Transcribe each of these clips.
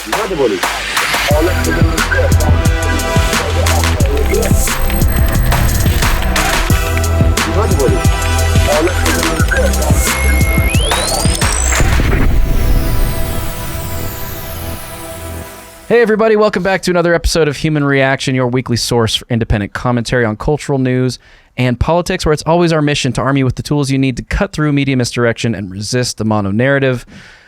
Hey everybody, welcome back to another episode of Human Reaction, your weekly source for independent commentary on cultural news and politics, where it's always our mission to arm you with the tools you need to cut through media misdirection and resist the mono-narrative.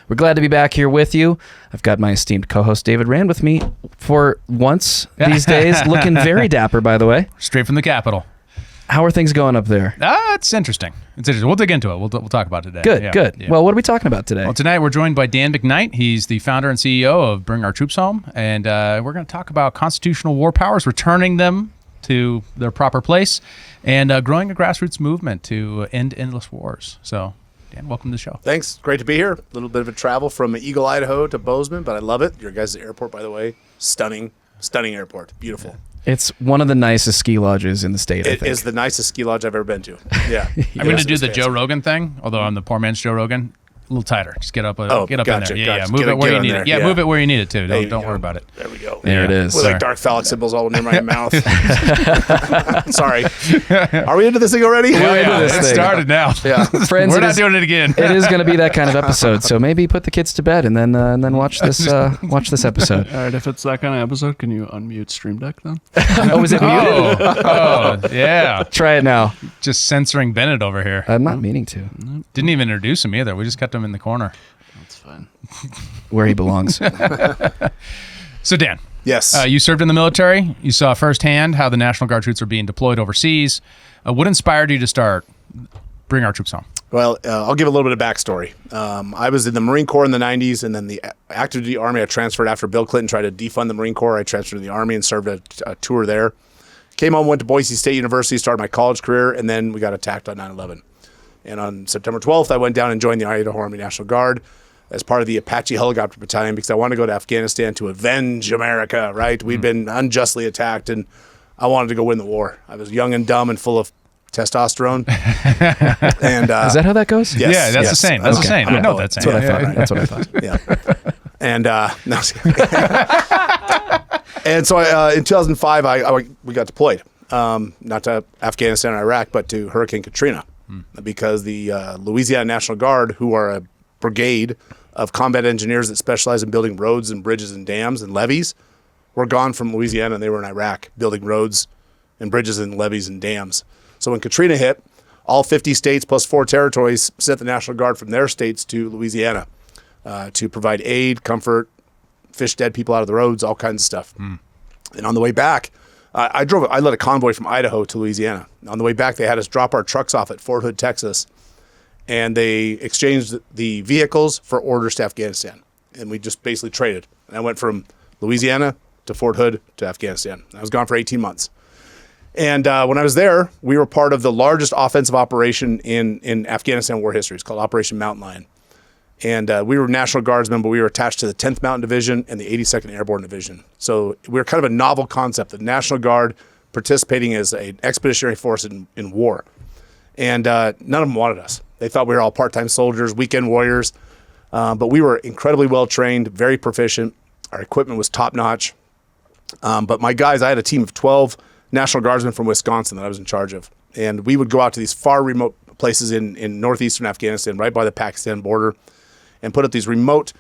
We're glad to be back here with you. I've got my esteemed co-host David Rand with me for once these days, looking very dapper, by the way. Straight from the Capitol. How are things going up there? It's interesting. It's interesting. We'll dig into it. We'll talk about it today. Good. Yeah. Well, what are we talking about today? Well, tonight we're joined by Dan McKnight. He's the founder and CEO of Bring Our Troops Home, and we're going to talk about constitutional war powers, returning them to their proper place, and growing a grassroots movement to end endless wars. So, Dan, welcome to the show. Thanks. Great to be here. A little bit of a travel from Eagle, Idaho to Bozeman, but I love it. Your guys' airport, by the way, stunning airport. Beautiful. Yeah. It's one of the nicest ski lodges in the state, I think. It is the nicest ski lodge I've ever been to. Yeah. I'm going to do the Joe Rogan thing, although I'm the poor man's Joe Rogan. A little tighter. Just get up in there. Yeah. Move it where you need it. Yeah, move it where you need it to. Don't worry about it. There we go. There it is. With like dark phallic symbols all near my mouth. Sorry. Are we into this thing already? Yeah, it started now. Yeah. Friends, we're not doing it again. It is going to be that kind of episode. So maybe put the kids to bed and then watch this episode. All right, if it's that kind of episode, can you unmute Stream Deck then? Oh, is it muted? Oh, yeah. Try it now. Just censoring Bennett over here. I'm not meaning to. Didn't even introduce him either. We just kept him in the corner. That's fine. Where he belongs. So, Dan. Yes. You served in the military. You saw firsthand how the National Guard troops are being deployed overseas. What inspired you to start Bring Our Troops Home? Well, I'll give a little bit of backstory. I was in the Marine Corps in the 90s, and then the active duty Army I transferred after Bill Clinton tried to defund the Marine Corps. I transferred to the Army and served a tour there. Came home, went to Boise State University, started my college career, and then we got attacked on 9/11. And on September 12th, I went down and joined the Idaho Army National Guard as part of the Apache Helicopter Battalion because I wanted to go to Afghanistan to avenge America, right? We'd been unjustly attacked, and I wanted to go win the war. I was young and dumb and full of testosterone. And is that how that goes? Yes, yeah, that's the same. That's the same. I know that saying. That's what I thought. Yeah. And no. And so in 2005, we got deployed, not to Afghanistan or Iraq, but to Hurricane Katrina, because the Louisiana National Guard, who are a brigade of combat engineers that specialize in building roads and bridges and dams and levees, were gone from Louisiana, and they were in Iraq building roads and bridges and levees and dams. So when Katrina hit, all 50 states plus 4 territories sent the National Guard from their states to Louisiana to provide aid, comfort, fish dead people out of the roads, all kinds of stuff. And on the way back, I led a convoy from Idaho to Louisiana. On the way back, they had us drop our trucks off at Fort Hood, Texas, and they exchanged the vehicles for orders to Afghanistan. And we just basically traded. And I went from Louisiana to Fort Hood to Afghanistan. I was gone for 18 months. And when I was there, we were part of the largest offensive operation in Afghanistan war history. It's called Operation Mountain Lion. And we were National Guardsmen, but we were attached to the 10th Mountain Division and the 82nd Airborne Division. So we were kind of a novel concept, the National Guard participating as an expeditionary force in war. And none of them wanted us. They thought we were all part-time soldiers, weekend warriors. But we were incredibly well-trained, very proficient. Our equipment was top-notch. But my guys, I had a team of 12 National Guardsmen from Wisconsin that I was in charge of. And we would go out to these far remote places in northeastern Afghanistan, right by the Pakistan border, and put up these remote,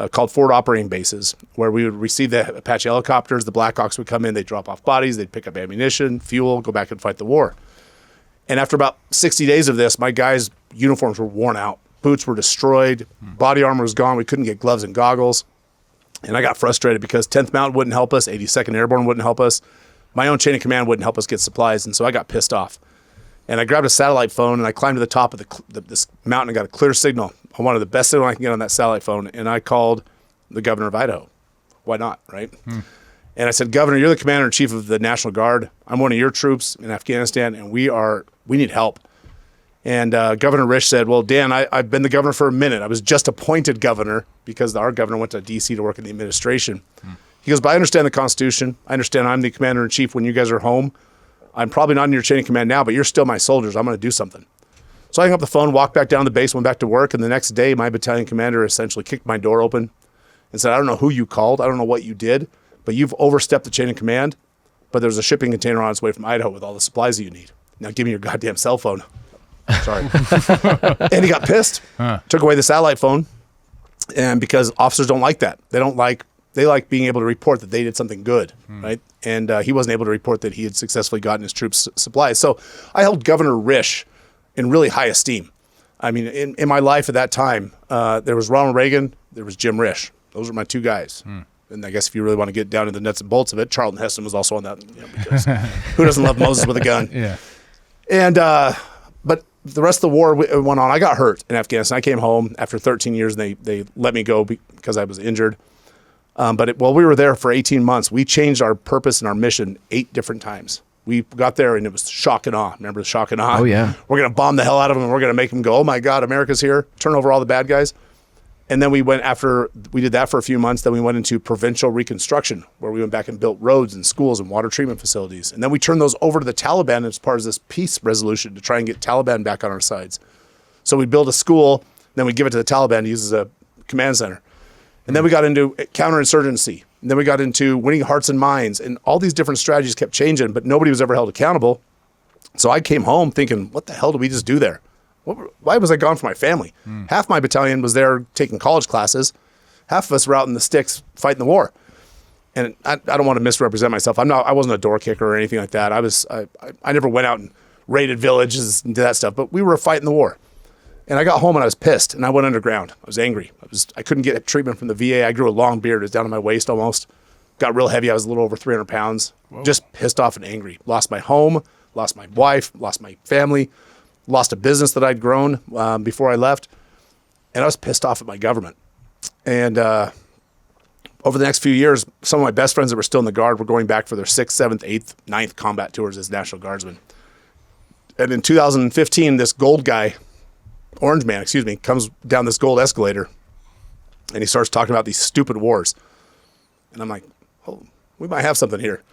called forward operating bases, where we would receive the Apache helicopters. The Blackhawks would come in, they'd drop off bodies, they'd pick up ammunition, fuel, go back and fight the war. And after about 60 days of this, my guys' uniforms were worn out. Boots were destroyed, body armor was gone, we couldn't get gloves and goggles. And I got frustrated because 10th Mountain wouldn't help us, 82nd Airborne wouldn't help us, my own chain of command wouldn't help us get supplies, and so I got pissed off. And I grabbed a satellite phone, and I climbed to the top of this mountain and got a clear signal. I wanted the best signal I can get on that satellite phone, and I called the governor of Idaho. Why not, right? And I said, Governor, you're the commander-in-chief of the National Guard. I'm one of your troops in Afghanistan, and we need help. And Governor Risch said, well, Dan, I've been the governor for a minute. I was just appointed governor because our governor went to D.C. to work in the administration. He goes, but I understand the Constitution. I understand I'm the commander-in-chief when you guys are home. I'm probably not in your chain of command now, but you're still my soldiers. I'm going to do something. So I hung up the phone, walked back down to the base, went back to work, and the next day my battalion commander essentially kicked my door open and said, I don't know who you called. I don't know what you did, but you've overstepped the chain of command. But there's a shipping container on its way from Idaho with all the supplies that you need. Now give me your goddamn cell phone. Sorry. And he got pissed, took away the satellite phone. And because officers don't like that. They like being able to report that they did something good, right? And he wasn't able to report that he had successfully gotten his troops supplies. So I held Governor Risch in really high esteem. I mean, in my life at that time, there was Ronald Reagan, there was Jim Risch. Those were my two guys. And I guess if you really want to get down to the nuts and bolts of it, Charlton Heston was also on that. Because who doesn't love Moses with a gun? Yeah. And but the rest of the war went on. I got hurt in Afghanistan. I came home after 13 years, and they let me go because I was injured. But while we were there for 18 months, we changed our purpose and our mission 8 different times. We got there, and it was shock and awe. Remember the shock and awe? Oh, yeah. We're going to bomb the hell out of them, and we're going to make them go, oh, my God, America's here, turn over all the bad guys. And then we did that for a few months. Then we went into provincial reconstruction, where we went back and built roads and schools and water treatment facilities. And then we turned those over to the Taliban as part of this peace resolution to try and get Taliban back on our sides. So we build a school, then we give it to the Taliban to use as a command center. And then we got into counterinsurgency. And then we got into winning hearts and minds. And all these different strategies kept changing, but nobody was ever held accountable. So I came home thinking, what the hell did we just do there? Why was I gone from my family? Half my battalion was there taking college classes. Half of us were out in the sticks fighting the war. And I don't want to misrepresent myself. I wasn't a door kicker or anything like that. I never went out and raided villages and did that stuff, but we were fighting the war. And I got home and I was pissed, and I went underground. I was angry. I couldn't get treatment from the VA. I grew a long beard. It was down to my waist almost. Got real heavy. I was a little over 300 pounds. Whoa. Just pissed off and angry. Lost my home, lost my wife, lost my family. Lost a business that I'd grown before I left, and I was pissed off at my government. And over the next few years, some of my best friends that were still in the Guard were going back for their 6th, 7th, 8th, 9th combat tours as National Guardsmen. And in 2015, this orange man, comes down this gold escalator, and he starts talking about these stupid wars. And I'm like, oh, we might have something here.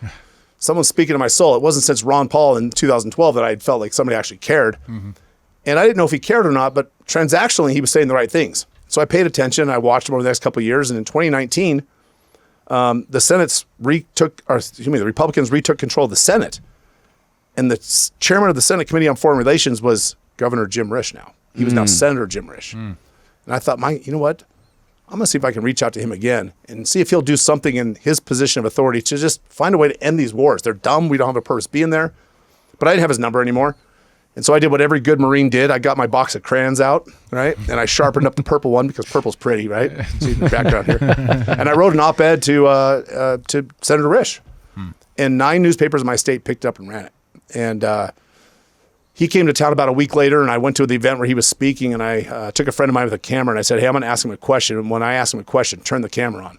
Someone's speaking to my soul. It wasn't since Ron Paul in 2012 that I had felt like somebody actually cared. And I didn't know if he cared or not, but transactionally, he was saying the right things. So I paid attention. I watched him over the next couple of years. And in 2019, the Republicans retook control of the Senate. And the chairman of the Senate Committee on Foreign Relations was Governor Jim Risch now. He was now Senator Jim Risch. And I thought, you know what? I'm going to see if I can reach out to him again and see if he'll do something in his position of authority to just find a way to end these wars. They're dumb. We don't have a purpose being there. But I didn't have his number anymore. And so I did what every good Marine did. I got my box of crayons out, right? And I sharpened up the purple one because purple's pretty, right? See the background here. And I wrote an op-ed to Senator Risch. And 9 newspapers in my state picked up and ran it. And he came to town about a week later, and I went to the event where he was speaking, and I took a friend of mine with a camera, and I said, hey, I'm going to ask him a question. And when I ask him a question, turn the camera on.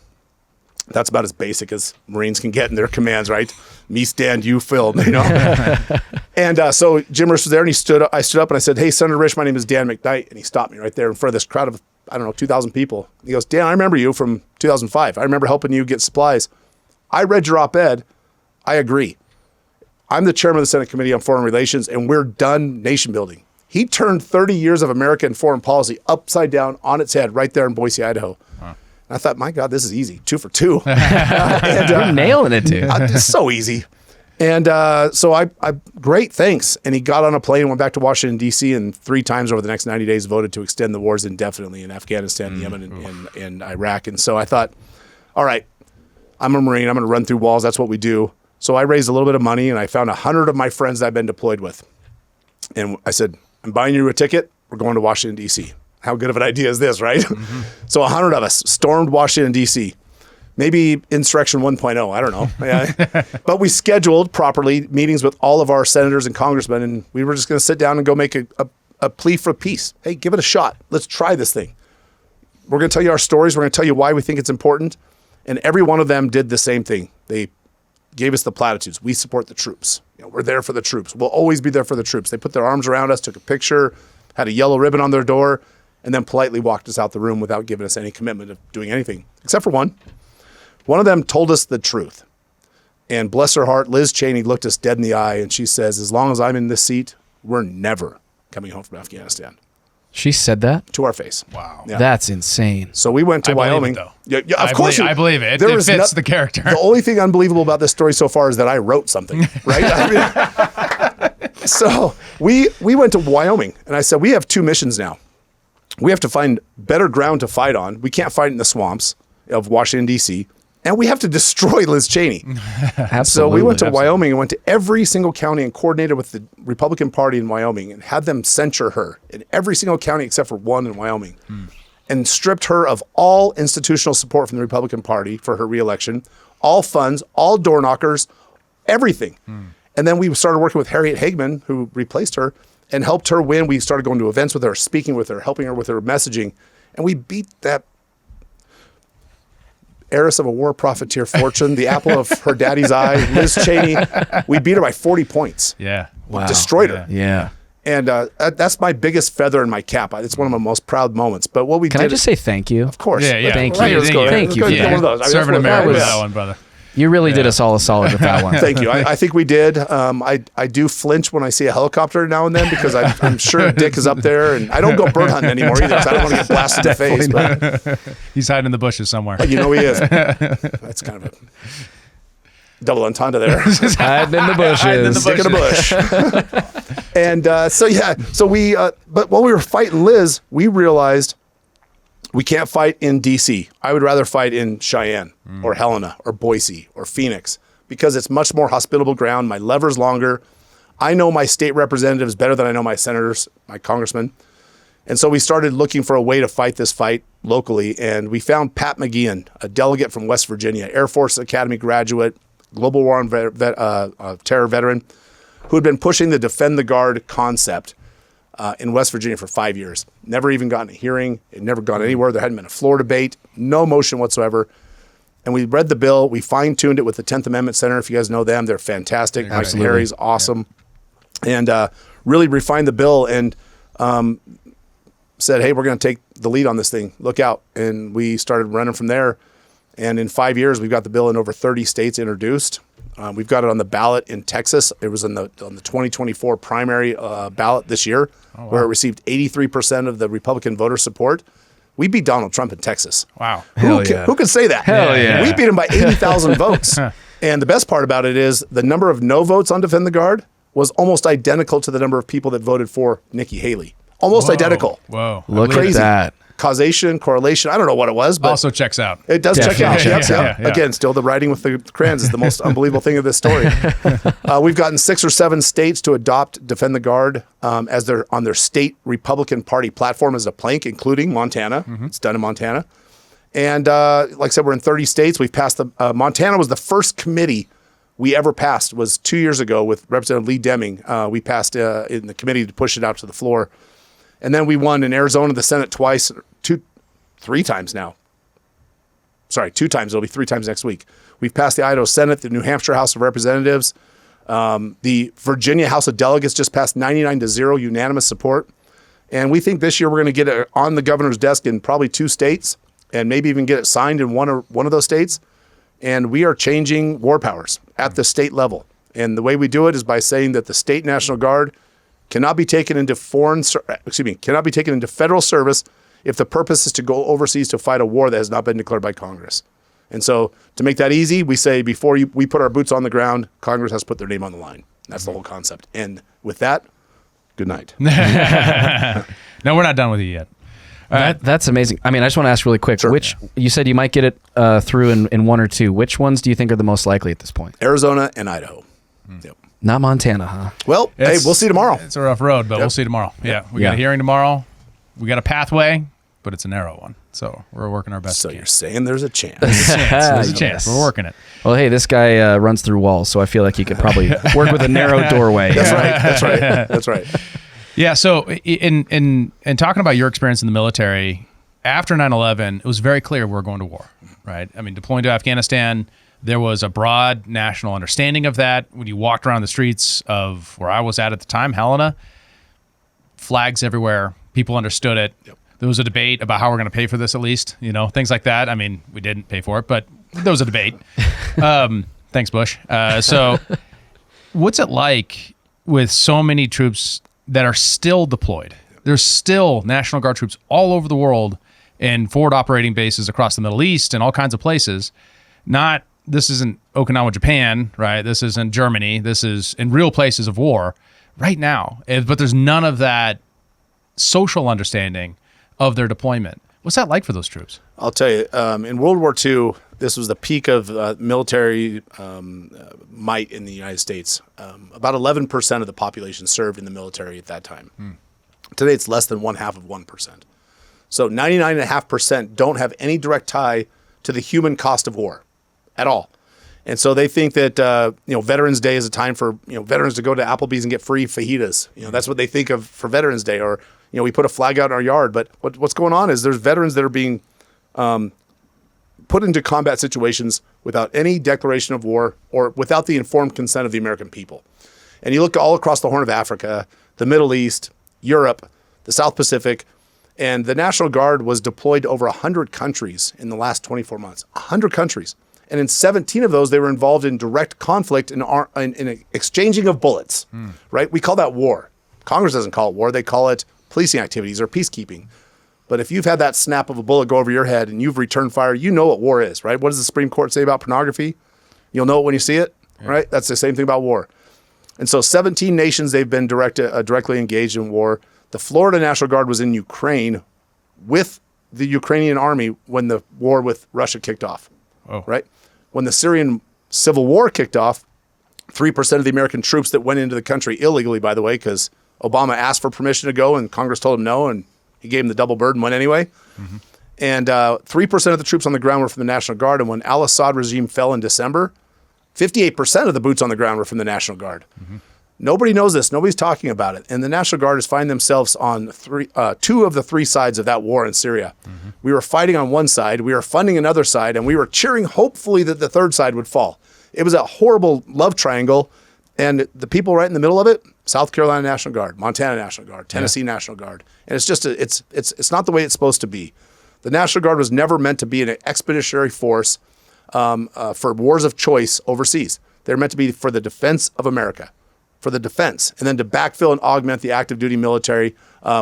That's about as basic as Marines can get in their commands, right? Me stand, you film, And so Jim Risch was there, and I stood up, and I said, hey, Senator Risch, my name is Dan McKnight. And he stopped me right there in front of this crowd of, 2,000 people. He goes, Dan, I remember you from 2005. I remember helping you get supplies. I read your op-ed. I agree. I'm the chairman of the Senate Committee on Foreign Relations, and we're done nation building. He turned 30 years of American foreign policy upside down on its head right there in Boise, Idaho. And I thought, my God, this is easy. 2 for 2. You're nailing it, dude. It's so easy. And so I great, thanks. And he got on a plane and went back to Washington, D.C., and 3 times over the next 90 days voted to extend the wars indefinitely in Afghanistan, Yemen, and Iraq. And so I thought, all right, I'm a Marine. I'm going to run through walls. That's what we do. So I raised a little bit of money, and I found 100 of my friends that I've been deployed with. And I said, I'm buying you a ticket. We're going to Washington, D.C. How good of an idea is this, right? So 100 of us stormed Washington, D.C. Maybe Insurrection 1.0, I don't know. But we scheduled properly meetings with all of our senators and congressmen, and we were just going to sit down and go make a plea for peace. Hey, give it a shot. Let's try this thing. We're going to tell you our stories. We're going to tell you why we think it's important. And every one of them did the same thing. They gave us the platitudes. We support the troops. We're there for the troops. We'll always be there for the troops. They put their arms around us, took a picture, had a yellow ribbon on their door, and then politely walked us out the room without giving us any commitment of doing anything, except for one. One of them told us the truth. And bless her heart, Liz Cheney looked us dead in the eye, and she says, as long as I'm in this seat, we're never coming home from Afghanistan. She said that? to our face. Wow. Yeah. That's insane. So we went to I believe it, Wyoming. though. Yeah, of course. I believe it. There It is fits the character. The only thing unbelievable about this story so far is that I wrote something, right? I mean, so we went to Wyoming, and I said, we have 2 missions now. We have to find better ground to fight on. We can't fight in the swamps of Washington, D.C., and we have to destroy Liz Cheney. Absolutely. So we went to Wyoming and went to every single county and coordinated with the Republican Party in Wyoming and had them censure her in every single county except for one in Wyoming, and stripped her of all institutional support from the Republican Party for her reelection, all funds, all door knockers, everything. And then we started working with Harriet Hagman, who replaced her, and helped her win. We started going to events with her, speaking with her, helping her with her messaging, and we beat that heiress of a war profiteer fortune, the apple of her daddy's eye, Liz Cheney. We beat her by 40 points. Yeah. Wow. Destroyed her. Yeah. And that's my biggest feather in my cap. It's one of my most proud moments. But what we Can did, I just say thank you? of course. Yeah, yeah. Thank Right, you. let's go. Thank you. Let's go Yeah. get one of those. I mean, Serving that's what- America with was- that one, brother. You really did us all a solid with that one. Thank you. I think we did. I do flinch when I see a helicopter now and then because I'm sure Dick is up there, and I don't go bird hunting anymore either because I don't want to get blasted in the face. But He's hiding in the bushes somewhere. you know he is. That's kind of a double entendre there. Hiding in the bushes. Hiding in the Stick in a bush. And so we, but while we were fighting Liz, we realized we can't fight in DC. I would rather fight in Cheyenne or Helena or Boise or Phoenix because it's much more hospitable ground. My lever's longer. I know my state representatives better than I know my senators, my congressmen. And so we started looking for a way to fight this fight locally. And we found Pat McGeehan, a delegate from West Virginia, Air Force Academy graduate, global war on terror veteran, who had been pushing the Defend the Guard concept in West Virginia for 5 years. Never even gotten a hearing. It never gone anywhere. There hadn't been a floor debate, no motion whatsoever. And we read the bill. We fine-tuned it with the 10th Amendment Center. If you guys know them, they're fantastic. Mike and Harry's awesome. Yeah. And really refined the bill and said, hey, we're going to take the lead on this thing. Look out. And we started running from there. And in 5 years, we've got the bill in over 30 states introduced. We've got it on the ballot in Texas. It was on the 2024 primary ballot this year, where it received 83% of the Republican voter support. We beat Donald Trump in Texas. Wow. Hell yeah. Who can say that? Hell yeah. We beat him by 80,000 votes. And the best part about it is the number of no votes on Defend the Guard was almost identical to the number of people that voted for Nikki Haley. Almost identical. Whoa. Look Crazy. at that. Causation, correlation, I don't know what it was, but Also checks out. it does check Definitely out. checks Yep, out. yep. Yeah. Again, still the writing with the crayons is the most unbelievable thing of this story. We've gotten 6 or 7 states to adopt Defend the Guard as on their state Republican Party platform as a plank, including Montana. It's done in Montana. And like I said, we're in 30 states. We've passed Montana was the first committee we ever passed, was 2 years ago with Representative Lee Deming. We passed in the committee to push it out to the floor. And then we won in Arizona, the Senate twice, 3 times now. Sorry, 2 times. It'll be 3 times next week. We've passed the Idaho Senate, the New Hampshire House of Representatives. The Virginia House of Delegates just passed 99-0 unanimous support. And we think this year we're going to get it on the governor's desk in probably 2 states and maybe even get it signed in one of those states. And we are changing war powers at the state level. And the way we do it is by saying that the state National Guard cannot be taken into cannot be taken into federal service if the purpose is to go overseas to fight a war that has not been declared by Congress. And so to make that easy, we say before we put our boots on the ground, Congress has to put their name on the line. That's the whole concept. And with that, good night. No, we're not done with you yet. That's amazing. I mean, I just want to ask really quick. Sure. Which you said you might get it through in 1 or 2. Which ones do you think are the most likely at this point? Arizona and Idaho. Yep. Not Montana, huh? Well, hey, we'll see tomorrow. It's a rough road, but we'll see tomorrow. Yeah. We got Yeah. a hearing tomorrow. We got a pathway, but it's a narrow one. So we're working our best. So we you're can. saying there's a chance. There's a chance. Yes. We're working it. Well, hey, this guy runs through walls, so I feel like he could probably work with a narrow doorway. That's right. That's right. That's right. Yeah. So in talking about your experience in the military, after 9/11, it was very clear we're going to war, right? I mean, deploying to Afghanistan, there was a broad national understanding of that. When you walked around the streets of where I was at the time, Helena, flags everywhere. People understood it. Yep. There was a debate about how we're going to pay for this, at least, things like that. I mean, we didn't pay for it, but there was a debate. Thanks, Bush. So what's it like with so many troops that are still deployed? there's still National Guard troops all over the world in forward operating bases across the Middle East and all kinds of places. This isn't Okinawa, Japan, right? This isn't Germany. This is in real places of war right now. But there's none of that social understanding of their deployment. What's that like for those troops? I'll tell you, in World War II, this was the peak of military might in the United States. About 11% of the population served in the military at that time. Today, it's less than 1/2 of 1%. So 99.5% don't have any direct tie to the human cost of war at all. And so they think that Veterans Day is a time for veterans to go to Applebee's and get free fajitas. That's what they think of for Veterans Day. Or we put a flag out in our yard. But what's going on is there's veterans that are being put into combat situations without any declaration of war or without the informed consent of the American people. And you look all across the Horn of Africa, the Middle East, Europe, the South Pacific, and the National Guard was deployed to over 100 countries in the last 24 months. 100 countries. And in 17 of those, they were involved in direct conflict in exchanging of bullets, right? We call that war. Congress doesn't call it war. They call it policing activities or peacekeeping. But if you've had that snap of a bullet go over your head and you've returned fire, you know what war is, right? What does the Supreme Court say about pornography? You'll know it when you see it, right? That's the same thing about war. And so 17 nations, they've been directly engaged in war. The Florida National Guard was in Ukraine with the Ukrainian army when the war with Russia kicked off, right? When the Syrian civil war kicked off, 3% of the American troops that went into the country illegally, by the way, because Obama asked for permission to go and Congress told him no, and he gave him the double bird and went anyway. And 3% of the troops on the ground were from the National Guard. And when Al-Assad regime fell in December, 58% of the boots on the ground were from the National Guard. Nobody knows this. Nobody's talking about it. And the National Guard is finding themselves on two of the three sides of that war in Syria. We were fighting on one side, we were funding another side, and we were cheering hopefully that the third side would fall. It was a horrible love triangle. And the people right in the middle of it, South Carolina National Guard, Montana National Guard, Tennessee National Guard. And it's just, it's not the way it's supposed to be. The National Guard was never meant to be an expeditionary force for wars of choice overseas. They're meant to be for the defense of America, for the defense, and then to backfill and augment the active duty military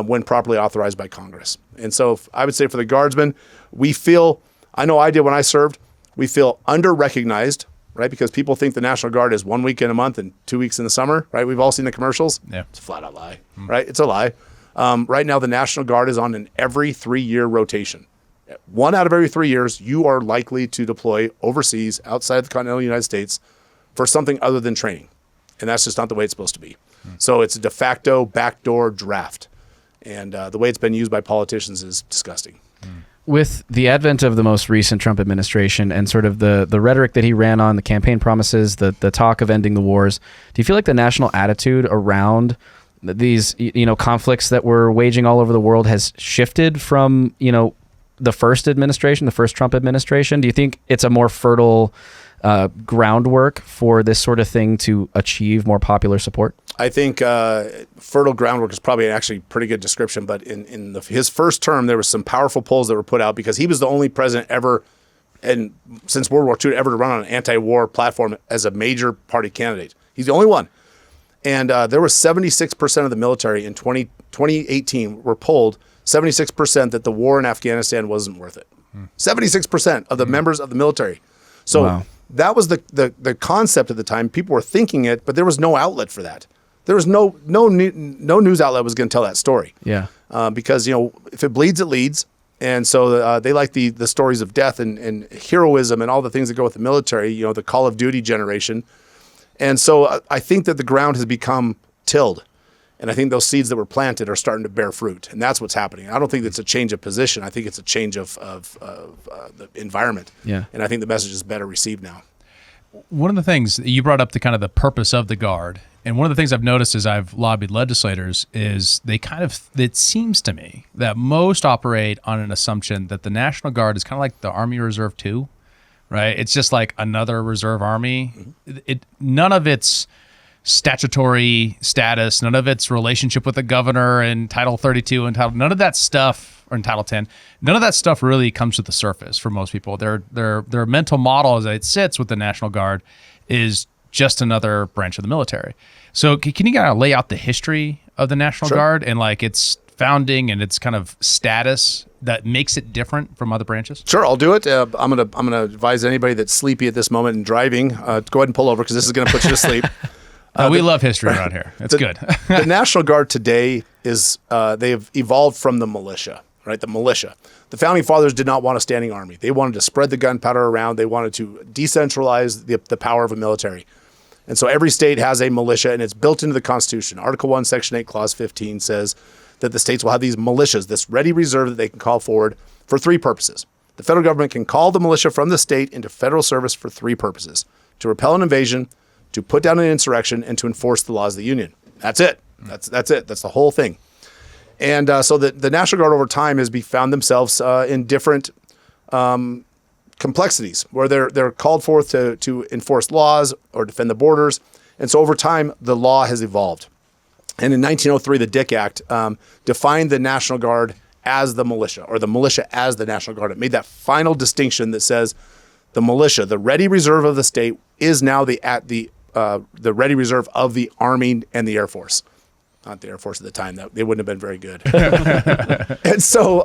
when properly authorized by Congress. And so I would say for the Guardsmen, we feel, I know I did when I served, we feel under-recognized, right? Because people think the National Guard is 1 week in a month and 2 weeks in the summer, right? We've all seen the commercials. Yeah. It's a flat out lie, right? It's a lie. Right now, the National Guard is on an every 3-year rotation. 1 out of every 3 years, you are likely to deploy overseas outside the continental United States for something other than training. And that's just not the way it's supposed to be. So it's a de facto backdoor draft. And the way it's been used by politicians is disgusting. With the advent of the most recent Trump administration and sort of the rhetoric that he ran on, the campaign promises, the talk of ending the wars, do you feel like the national attitude around these conflicts that we're waging all over the world has shifted from the first administration, the first Trump administration? Do you think it's a more fertile groundwork for this sort of thing to achieve more popular support? I think fertile groundwork is probably actually a pretty good description, but in his first term, there was some powerful polls that were put out because he was the only president ever, and since World War II, ever to run on an anti-war platform as a major party candidate. He's the only one. And there was 76% of the military in 2018 were polled, 76% that the war in Afghanistan wasn't worth it. 76% of the members of the military. So Wow. That was the concept at the time. People were thinking it, but there was no outlet for that. There was no news outlet was going to tell that story. Yeah. Because if it bleeds, it leads, and so they like the stories of death and heroism and all the things that go with the military. The Call of Duty generation, and so I think that the ground has become tilled, and I think those seeds that were planted are starting to bear fruit, and that's what's happening. I don't think it's a change of position. I think it's a change of the environment. Yeah. And I think the message is better received now. One of the things you brought up, the kind of the purpose of the Guard, and one of the things I've noticed as I've lobbied legislators is it seems to me that most operate on an assumption that the National Guard is kind of like the Army Reserve 2, right? It's just like another reserve army. None of its statutory status, none of its relationship with the governor and Title 32 and none of that stuff, or in Title 10, none of that stuff really comes to the surface for most people. Their mental model as it sits with the National Guard is just another branch of the military. So can you kind of lay out the history of the National Sure. Guard and like its founding and its kind of status that makes it different from other branches? Sure, I'll do it. I'm gonna advise anybody that's sleepy at this moment and driving, go ahead and pull over because this is gonna put you to sleep. We love history around here. It's good. The National Guard today is they have evolved from the militia, right? The militia. The founding fathers did not want a standing army. They wanted to spread the gunpowder around. They wanted to decentralize the power of a military. And so every state has a militia, and it's built into the Constitution. Article 1, Section 8, Clause 15 says that the states will have these militias, this ready reserve that they can call forward for three purposes. The federal government can call the militia from the state into federal service for three purposes: to repel an invasion, to put down an insurrection, and to enforce the laws of the Union. That's it. That's it. That's the whole thing. And so the National Guard over time has found themselves in different complexities where they're called forth to enforce laws or defend the borders. And so over time, the law has evolved. And in 1903, the Dick Act defined the National Guard as the militia, or the militia as the National Guard. It made that final distinction that says the militia, the ready reserve of the state, is now the ready reserve of the Army and the Air Force. Not the Air Force at the time. They wouldn't have been very good. And so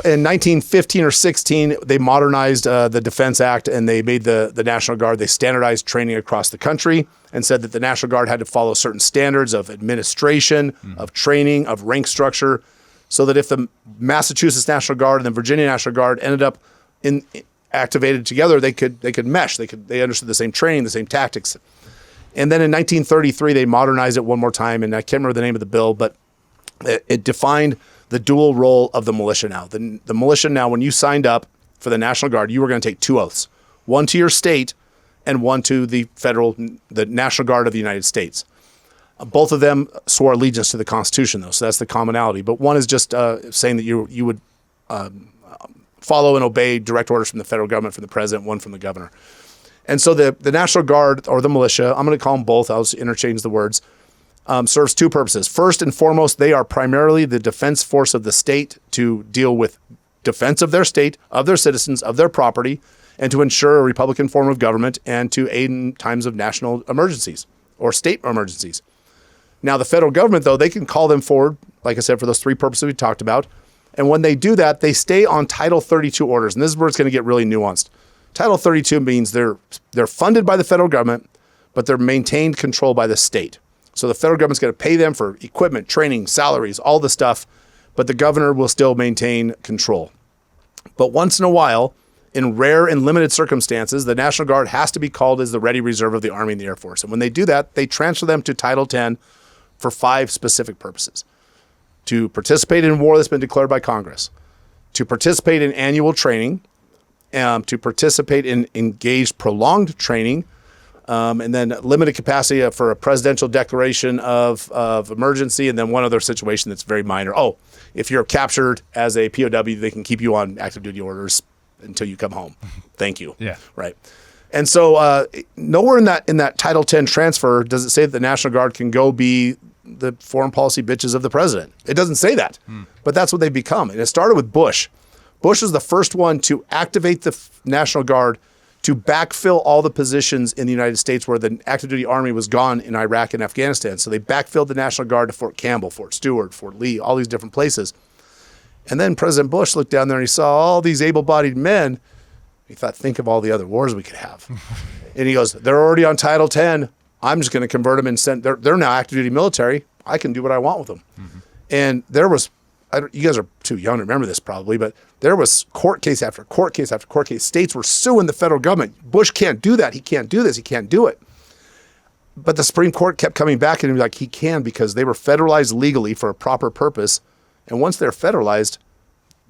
in 1915 or 16, they modernized the Defense Act, and they made the National Guard. They standardized training across the country and said that the National Guard had to follow certain standards of administration, of training, of rank structure, so that if the Massachusetts National Guard and the Virginia National Guard ended up activated together, they could mesh. They understood the same training, the same tactics. And then in 1933, they modernized it one more time, and I can't remember the name of the bill, but it defined the dual role of the militia now. The militia now, when you signed up for the National Guard, you were going to take two oaths, one to your state and one to the National Guard of the United States. Both of them swore allegiance to the Constitution, though, so that's the commonality. But one is just saying that you would follow and obey direct orders from the federal government, from the president, one from the governor. And so the National Guard, or the militia, I'm going to call them both, I'll just interchange the words, serves two purposes. First and foremost, they are primarily the defense force of the state to deal with defense of their state, of their citizens, of their property, and to ensure a Republican form of government and to aid in times of national emergencies or state emergencies. Now, the federal government, though, they can call them forward, like I said, for those three purposes we talked about. And when they do that, they stay on Title 32 orders. And this is where it's going to get really nuanced. Title 32 means they're funded by the federal government, but they're maintained control by the state. So the federal government's going to pay them for equipment, training, salaries, all the stuff, but the governor will still maintain control. But once in a while, in rare and limited circumstances, the National Guard has to be called as the ready reserve of the Army and the Air Force. And when they do that, they transfer them to Title 10 for 5 specific purposes: to participate in war that's been declared by Congress, to participate in annual training, to participate in engaged prolonged training, and then limited capacity for a presidential declaration of emergency, and then one other situation that's very minor. Oh, if you're captured as a POW, they can keep you on active duty orders until you come home. Thank you. Yeah. Right. And so nowhere in that Title 10 transfer does it say that the National Guard can go be the foreign policy bitches of the president. It doesn't say that, but that's what they've become. And it started with Bush. Bush was the first one to activate the National Guard to backfill all the positions in the United States where the active duty army was gone in Iraq and Afghanistan. So they backfilled the National Guard to Fort Campbell, Fort Stewart, Fort Lee, all these different places. And then President Bush looked down there and he saw all these able-bodied men. He thought, think of all the other wars we could have. And he goes, they're already on Title 10. I'm just going to convert them and send, they're now active duty military. I can do what I want with them. And there was, you guys are too young to remember this probably, but there was court case after court case after court case. States were suing the federal government. Bush can't do that. He can't do this. He can't do it. But the Supreme Court kept coming back and be like, he can, because they were federalized legally for a proper purpose. And once they're federalized,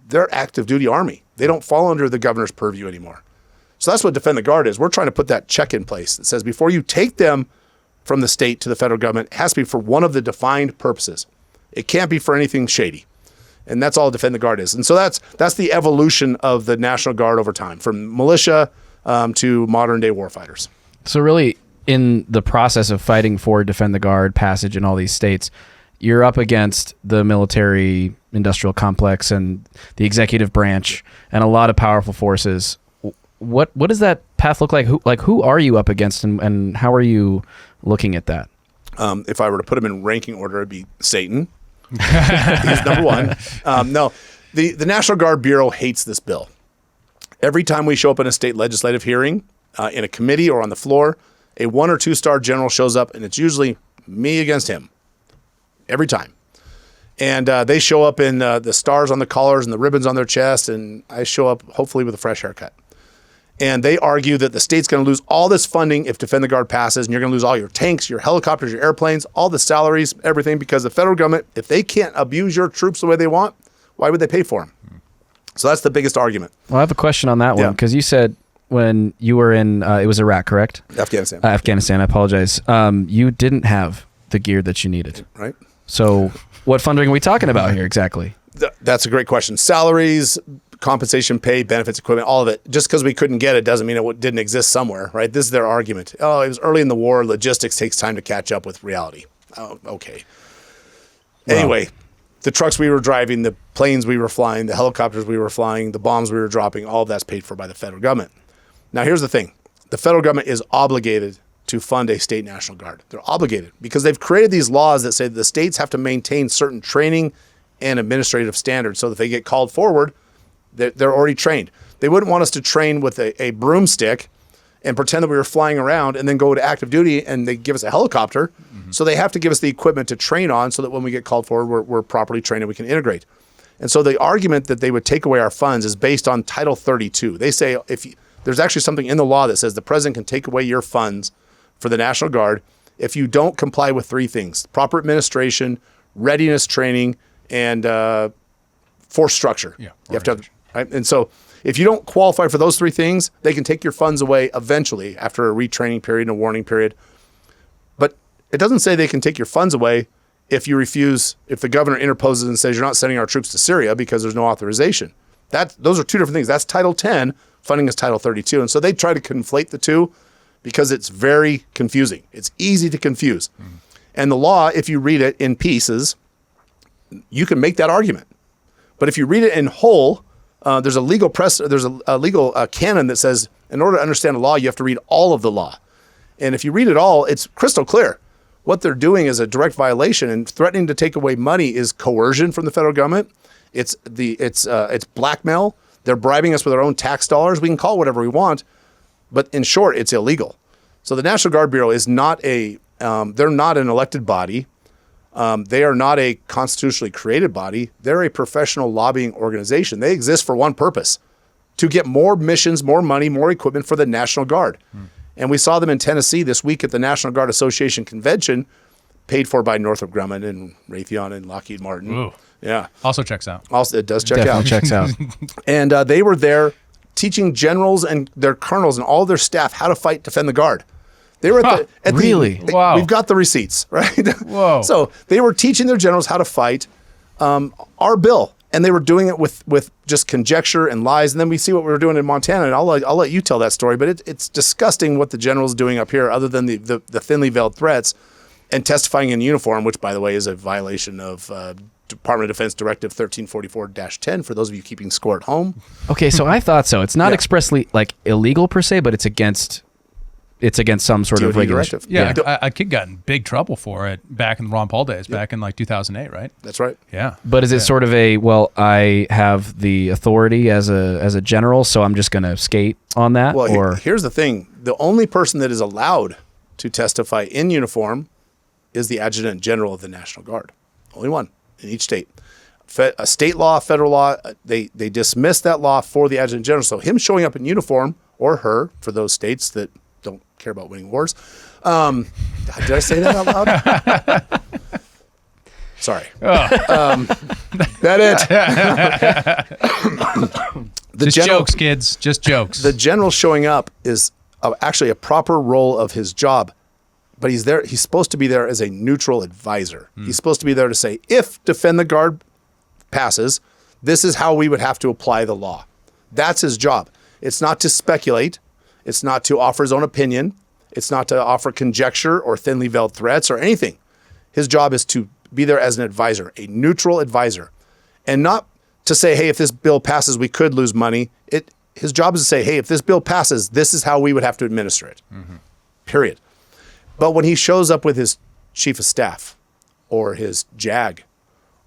they're active duty army. They don't fall under the governor's purview anymore. So that's what Defend the Guard is. We're trying to put that check in place that says before you take them from the state to the federal government, it has to be for one of the defined purposes. It can't be for anything shady. And that's all Defend the Guard is. And so that's the evolution of the National Guard over time, from militia to modern day warfighters. So really, in the process of fighting for Defend the Guard passage in all these states, you're up against the military industrial complex and the executive branch and a lot of powerful forces. What does that path look like? Who are you up against, and how are you looking at that? If I were to put them in ranking order, it'd be Satan, He's number one. No, the National Guard Bureau hates this bill. Every time we show up in a state legislative hearing, in a committee or on the floor, a 1 or 2 star general shows up, and it's usually me against him. Every time. And they show up in the stars on the collars and the ribbons on their chest, and I show up hopefully with a fresh haircut. And they argue that the state's going to lose all this funding if Defend the Guard passes, and you're going to lose all your tanks, your helicopters, your airplanes, all the salaries, everything, because the federal government, if they can't abuse your troops the way they want, why would they pay for them? So that's the biggest argument. Well, I have a question on that one, because you said when you were in, it was Iraq, correct? Afghanistan. Afghanistan, I apologize. You didn't have the gear that you needed. Right. So what funding are we talking about here exactly? That's a great question. Salaries, compensation, pay, benefits, equipment, all of it. Just because we couldn't get it doesn't mean it didn't exist somewhere, right? This is their argument. Oh, it was early in the war. Logistics takes time to catch up with reality. Oh, okay. Anyway, the trucks we were driving, the planes we were flying, the helicopters we were flying, the bombs we were dropping, all of that's paid for by the federal government. Now, here's the thing. The federal government is obligated to fund a state National Guard. They're obligated because they've created these laws that say the states have to maintain certain training and administrative standards so that if they get called forward, they're already trained. They wouldn't want us to train with a broomstick and pretend that we were flying around and then go to active duty and they give us a helicopter. Mm-hmm. So they have to give us the equipment to train on so that when we get called forward, we're properly trained and we can integrate. And so the argument that they would take away our funds is based on Title 32. They say there's actually something in the law that says the president can take away your funds for the National Guard if you don't comply with 3 things: proper administration, readiness training, and force structure. Yeah, you have to have, right? And so if you don't qualify for those 3 things, they can take your funds away eventually after a retraining period and a warning period. But it doesn't say they can take your funds away if you refuse, if the governor interposes and says you're not sending our troops to Syria because there's no authorization. Those are 2 different things. That's Title 10, funding is Title 32. And so they try to conflate the 2 because it's very confusing. It's easy to confuse. Mm-hmm. And the law, if you read it in pieces, you can make that argument. But if you read it in whole, there's a legal canon that says in order to understand the law, you have to read all of the law. And if you read it all, it's crystal clear. What they're doing is a direct violation, and threatening to take away money is coercion from the federal government. It's blackmail. They're bribing us with our own tax dollars. We can call it whatever we want, but in short, it's illegal. So the National Guard Bureau is not they're not an elected body. They are not a constitutionally created body. They're a professional lobbying organization. They exist for one purpose: to get more missions, more money, more equipment for the National Guard. And we saw them in Tennessee this week at the National Guard Association convention, paid for by Northrop Grumman and Raytheon and Lockheed Martin. Ooh. Yeah. Also checks out. Also, it does check Definitely out. checks out. And they were there teaching generals and their colonels and all their staff how to fight, defend the Guard. They were Really? Wow. We've got the receipts, right? Whoa. So they were teaching their generals how to fight our bill, and they were doing it with just conjecture and lies. And then we see what we were doing in Montana, and I'll let you tell that story. But it's disgusting what the general's doing up here, other than the thinly veiled threats and testifying in uniform, which, by the way, is a violation of Department of Defense Directive 1344-10 for those of you keeping score at home. Okay, so I thought so. It's not expressly like illegal per se, but it's against some sort of DOD regulation. directive. Yeah, a kid got in big trouble for it back in the Ron Paul days, back in like 2008, right? That's right. Yeah. But is it sort of I have the authority as a general, so I'm just going to skate on that? Well, or here's the thing. The only person that is allowed to testify in uniform is the Adjutant General of the National Guard. Only one in each state. A state law, federal law, they dismiss that law for the Adjutant General. So him showing up in uniform, or her, for those states that don't care about winning wars. Did I say that out loud? Sorry. That it. Just jokes, kids. Just jokes. The general showing up is actually a proper role of his job, but he's there. He's supposed to be there as a neutral advisor. He's supposed to be there to say, if Defend the Guard passes, this is how we would have to apply the law. That's his job. It's not to speculate. It's not to offer his own opinion. It's not to offer conjecture or thinly veiled threats or anything. His job is to be there as an advisor, a neutral advisor, and not to say, hey, if this bill passes, we could lose money. His job is to say, hey, if this bill passes, this is how we would have to administer it, period. But when he shows up with his chief of staff or his JAG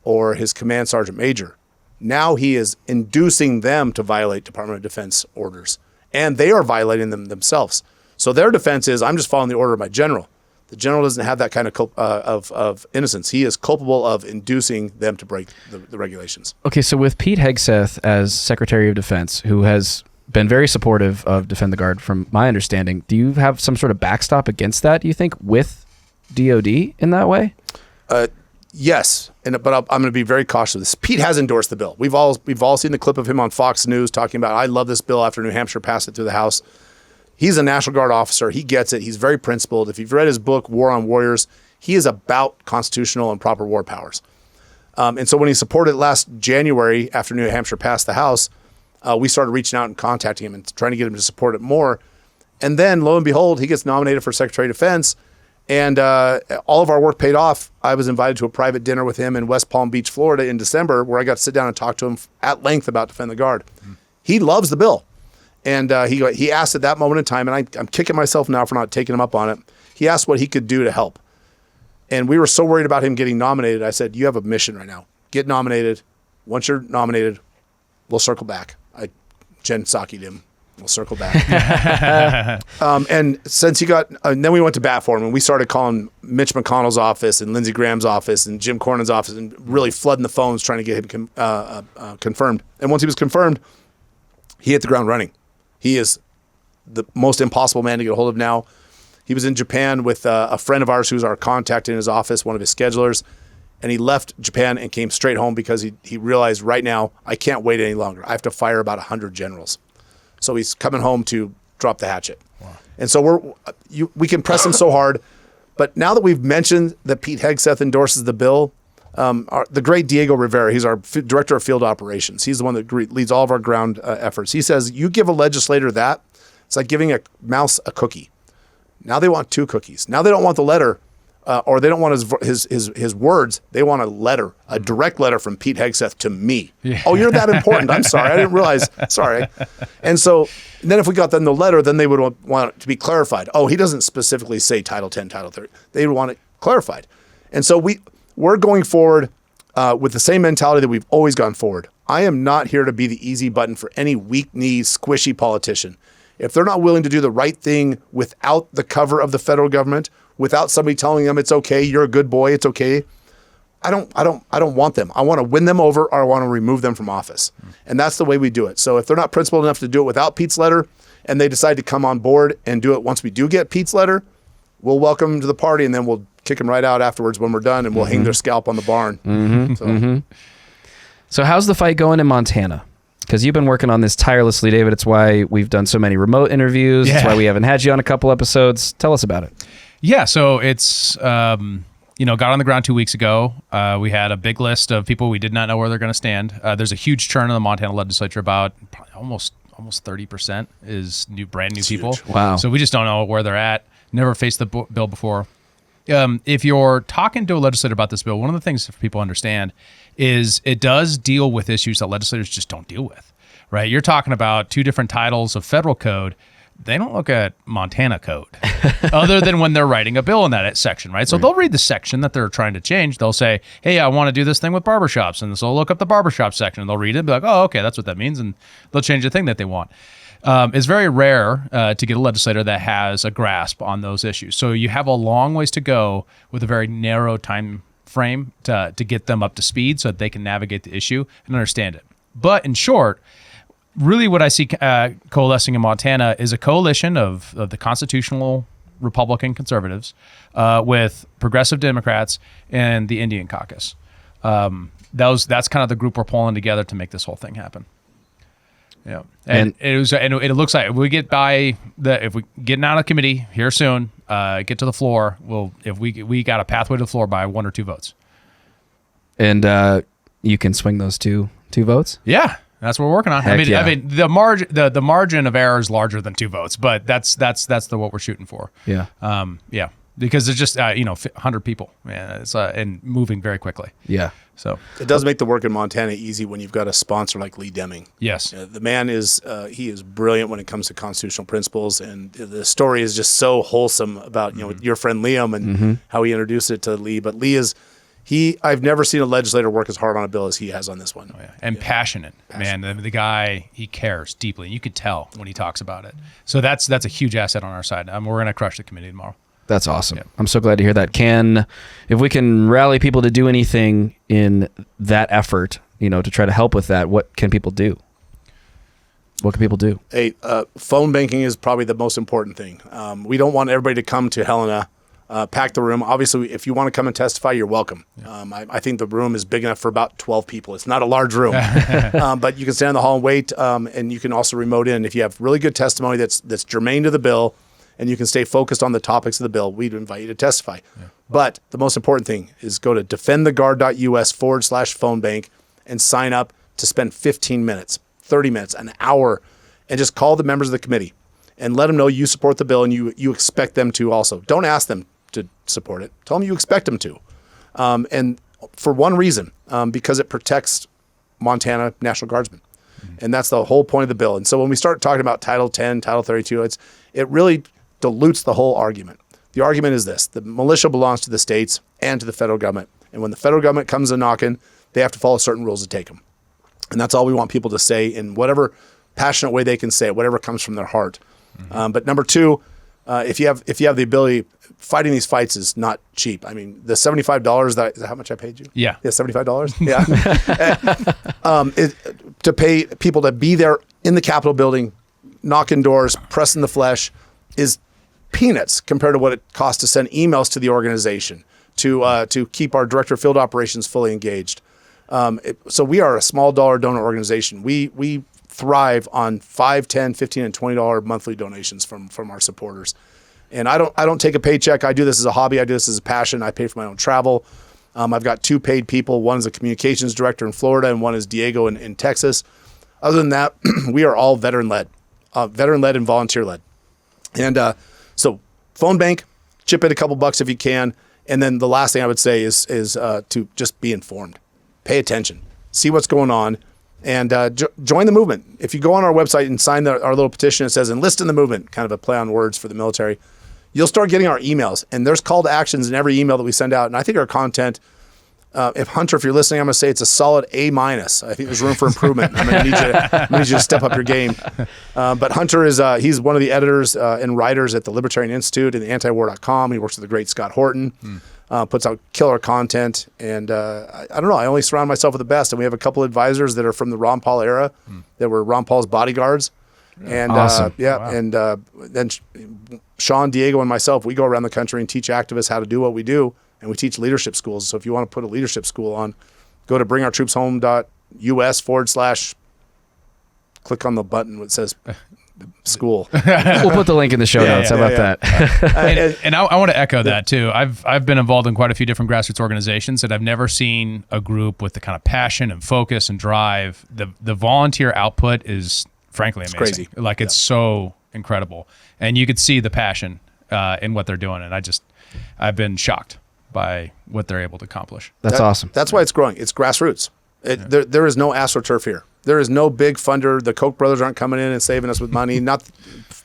or his command sergeant major. Now he is inducing them to violate Department of Defense orders, and they are violating them themselves. So their defense is, I'm just following the order of my general. The general doesn't have that kind of innocence. He is culpable of inducing them to break the regulations. Okay, so with Pete Hegseth as Secretary of Defense, who has been very supportive of Defend the Guard, from my understanding, do you have some sort of backstop against that, do you think, with DOD in that way? Yes, but I'm going to be very cautious of this. Pete has endorsed the bill. We've all seen the clip of him on Fox News talking about, I love this bill after New Hampshire passed it through the House. He's a National Guard officer. He gets it. He's very principled. If you've read his book, War on Warriors, he is about constitutional and proper war powers. And so when he supported last January after New Hampshire passed the House, we started reaching out and contacting him and trying to get him to support it more. And then, lo and behold, he gets nominated for Secretary of Defense. And all of our work paid off. I was invited to a private dinner with him in West Palm Beach, Florida in December, where I got to sit down and talk to him at length about Defend the Guard. He loves the bill. And he asked at that moment in time, and I'm kicking myself now for not taking him up on it. He asked what he could do to help. And we were so worried about him getting nominated. I said, you have a mission right now. Get nominated. Once you're nominated, we'll circle back. Jen Psaki'd him. We'll circle back. And since he got, and then we went to bat for him, and we started calling Mitch McConnell's office and Lindsey Graham's office and Jim Cornyn's office and really flooding the phones trying to get him confirmed. And once he was confirmed, he hit the ground running. He is the most impossible man to get a hold of now. He was in Japan with a friend of ours who's our contact in his office, one of his schedulers, and he left Japan and came straight home because he realized right now, I can't wait any longer. I have to fire about 100 generals. So he's coming home to drop the hatchet. Wow. And so we can press him so hard. But now that we've mentioned that Pete Hegseth endorses the bill, the great Diego Rivera, he's our director of field operations. He's the one that leads all of our ground efforts. He says, you give a legislator that, it's like giving a mouse a cookie. Now they want 2 cookies. Now they don't want the letter, or they don't want his words. They want a letter, a direct letter from Pete Hegseth to me. Yeah. Oh, you're that important. I'm sorry. I didn't realize. Sorry. And so then if we got them the letter, then they would want it to be clarified. Oh, he doesn't specifically say Title 10, Title 30. They would want it clarified. And so we're going forward with the same mentality that we've always gone forward. I am not here to be the easy button for any weak-kneed, squishy politician. If they're not willing to do the right thing without the cover of the federal government, without somebody telling them it's okay, you're a good boy, it's okay, I don't want them. I want to win them over, or I want to remove them from office. And that's the way we do it. So if they're not principled enough to do it without Pete's letter, and they decide to come on board and do it once we do get Pete's letter, we'll welcome them to the party, and then we'll kick them right out afterwards when we're done, and we'll hang their scalp on the barn. So how's the fight going in Montana? Because you've been working on this tirelessly, David. It's why we've done so many remote interviews. It's why we haven't had you on a couple episodes. Tell us about it. Yeah, so it's, got on the ground 2 weeks ago. We had a big list of people we did not know where they're going to stand. There's a huge churn in the Montana legislature. About almost 30% is brand new people. Wow. So we just don't know where they're at. Never faced the bill before. If you're talking to a legislator about this bill, one of the things for people to understand is it does deal with issues that legislators just don't deal with, right? You're talking about 2 different titles of federal code. They don't look at Montana code other than when they're writing a bill in that section, right? So they'll read the section that they're trying to change. They'll say, hey, I want to do this thing with barbershops. And so they'll look up the barbershop section and they'll read it and be like, oh, okay, that's what that means. And they'll change the thing that they want. It's very rare to get a legislator that has a grasp on those issues. So you have a long ways to go with a very narrow time frame to get them up to speed so that they can navigate the issue and understand it. But in short, really what I see coalescing in Montana is a coalition of the constitutional Republican conservatives with progressive Democrats and the Indian caucus. That's kind of the group we're pulling together to make this whole thing happen. Yeah, and it looks like if we get out of committee here soon, get to the floor, if we got a pathway to the floor by 1 or 2 votes, and you can swing those two votes. Yeah, that's what we're working on. Heck I mean, the margin of error is larger than 2 votes, but that's what we're shooting for. Yeah, yeah, because it's just 100 people, it's and moving very quickly. Yeah. So it does make the work in Montana easy when you've got a sponsor like Lee Deming. Yes, the man is he is brilliant when it comes to constitutional principles, and the story is just so wholesome about your friend Liam and how he introduced it to Lee. But Lee is I've never seen a legislator work as hard on a bill as he has on this one. Oh, yeah. And passionate, man. The guy, he cares deeply. You could tell when he talks about it. So that's a huge asset on our side. We're going to crush the committee tomorrow. That's awesome. Yeah. I'm so glad to hear that. If we can rally people to do anything in that effort, to try to help with that, what can people do? What can people do? Phone banking is probably the most important thing. We don't want everybody to come to Helena, pack the room. Obviously, if you want to come and testify, you're welcome. Yeah. I think the room is big enough for about 12 people. It's not a large room, but you can stand in the hall and wait, and you can also remote in. If you have really good testimony that's germane to the bill, and you can stay focused on the topics of the bill, we'd invite you to testify. Yeah. But the most important thing is go to defendtheguard.us/phone bank and sign up to spend 15 minutes, 30 minutes, an hour, and just call the members of the committee and let them know you support the bill and you expect them to also. Don't ask them to support it. Tell them you expect them to. And for one reason, because it protects Montana National Guardsmen. Mm-hmm. And that's the whole point of the bill. And so when we start talking about Title 10, Title 32, it really dilutes the whole argument. The argument is this: the militia belongs to the states and to the federal government. And when the federal government comes a knocking, they have to follow certain rules to take them. And that's all we want people to say in whatever passionate way they can say it, whatever comes from their heart. Mm-hmm. But number two, if you have the ability, fighting these fights is not cheap. I mean, the $75 is that how much I paid you? Yeah. Yeah, $75. Yeah. To pay people to be there in the Capitol building, knocking doors, pressing the flesh is peanuts compared to what it costs to send emails to the organization, to keep our director of field operations fully engaged. So we are a small dollar donor organization. We thrive on $5, $10, $15, and $20 monthly donations from our supporters. And I don't take a paycheck. I do this as a hobby. I do this as a passion. I pay for my own travel. I've got two paid people. One is a communications director in Florida, and one is Diego in Texas. Other than that, we are all veteran-led and volunteer-led. And so phone bank, chip in a couple bucks if you can. And then the last thing I would say is to just be informed. Pay attention. See what's going on. And join the movement. If you go on our website and sign our little petition, it says enlist in the movement, kind of a play on words for the military. You'll start getting our emails. And there's call to actions in every email that we send out. And I think our content, if Hunter, if you're listening, I'm going to say it's a solid A-. I think there's room for improvement. I'm going to need you to step up your game. But Hunter he's one of the editors and writers at the Libertarian Institute and antiwar.com. He works with the great Scott Horton, puts out killer content. And I don't know, I only surround myself with the best. And we have a couple advisors that are from the Ron Paul era that were Ron Paul's bodyguards. And awesome. Wow. And then Sean, Diego, and myself, we go around the country and teach activists how to do what we do. And we teach leadership schools. So if you want to put a leadership school on, go to bringourtroopshome.us/ click on the button that says school. We'll put the link in the show notes. How about that? And I want to echo that too. I've been involved in quite a few different grassroots organizations, and I've never seen a group with the kind of passion and focus and drive. The volunteer output is frankly amazing. It's crazy. Like it's so incredible. And you could see the passion in what they're doing. And I've been shocked by what they're able to accomplish. That's awesome. That's why it's growing. It's grassroots. There is no AstroTurf here. There is no big funder. The Koch brothers aren't coming in and saving us with money. Not,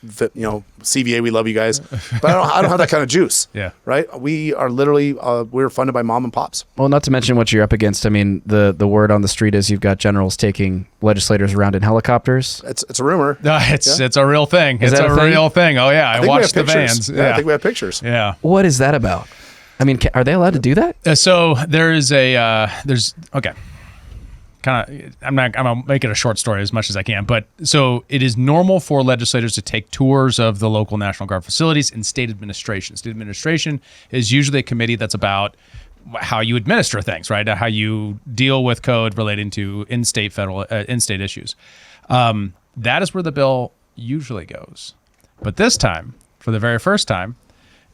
CVA, we love you guys. But I don't have that kind of juice. Yeah. Right? We are literally, we're funded by mom and pops. Well, not to mention what you're up against. I mean, the word on the street is you've got generals taking legislators around in helicopters. It's a rumor. No, it's a real thing. Is it's that a real thing. Oh, yeah. I watched the vans. Yeah, I think we have pictures. Yeah. What is that about? I mean, are they allowed to do that? So there's okay. I'm gonna make it a short story as much as I can, but so it is normal for legislators to take tours of the local National Guard facilities in state administration. State administration is usually a committee that's about how you administer things, right? How you deal with code relating to in-state issues. That is where the bill usually goes. But this time, for the very first time,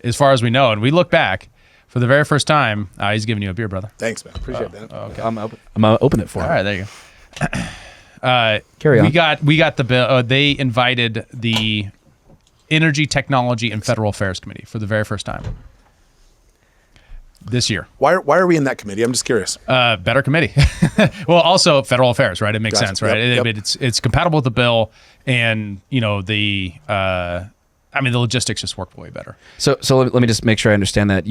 as far as we know, and we look back, for the very first time, he's giving you a beer, brother. Thanks, man. Appreciate that. Okay. I'm gonna open it for him. All right, there you go. Carry on. We got the bill. They invited the Energy, Technology, and Federal Affairs Committee for the very first time this year. Why are we in that committee? I'm just curious. Better committee. Well, also federal affairs, right? It makes sense, right? Yep. It's compatible with the bill, and the I mean, the logistics just worked way better. So let me just make sure I understand that.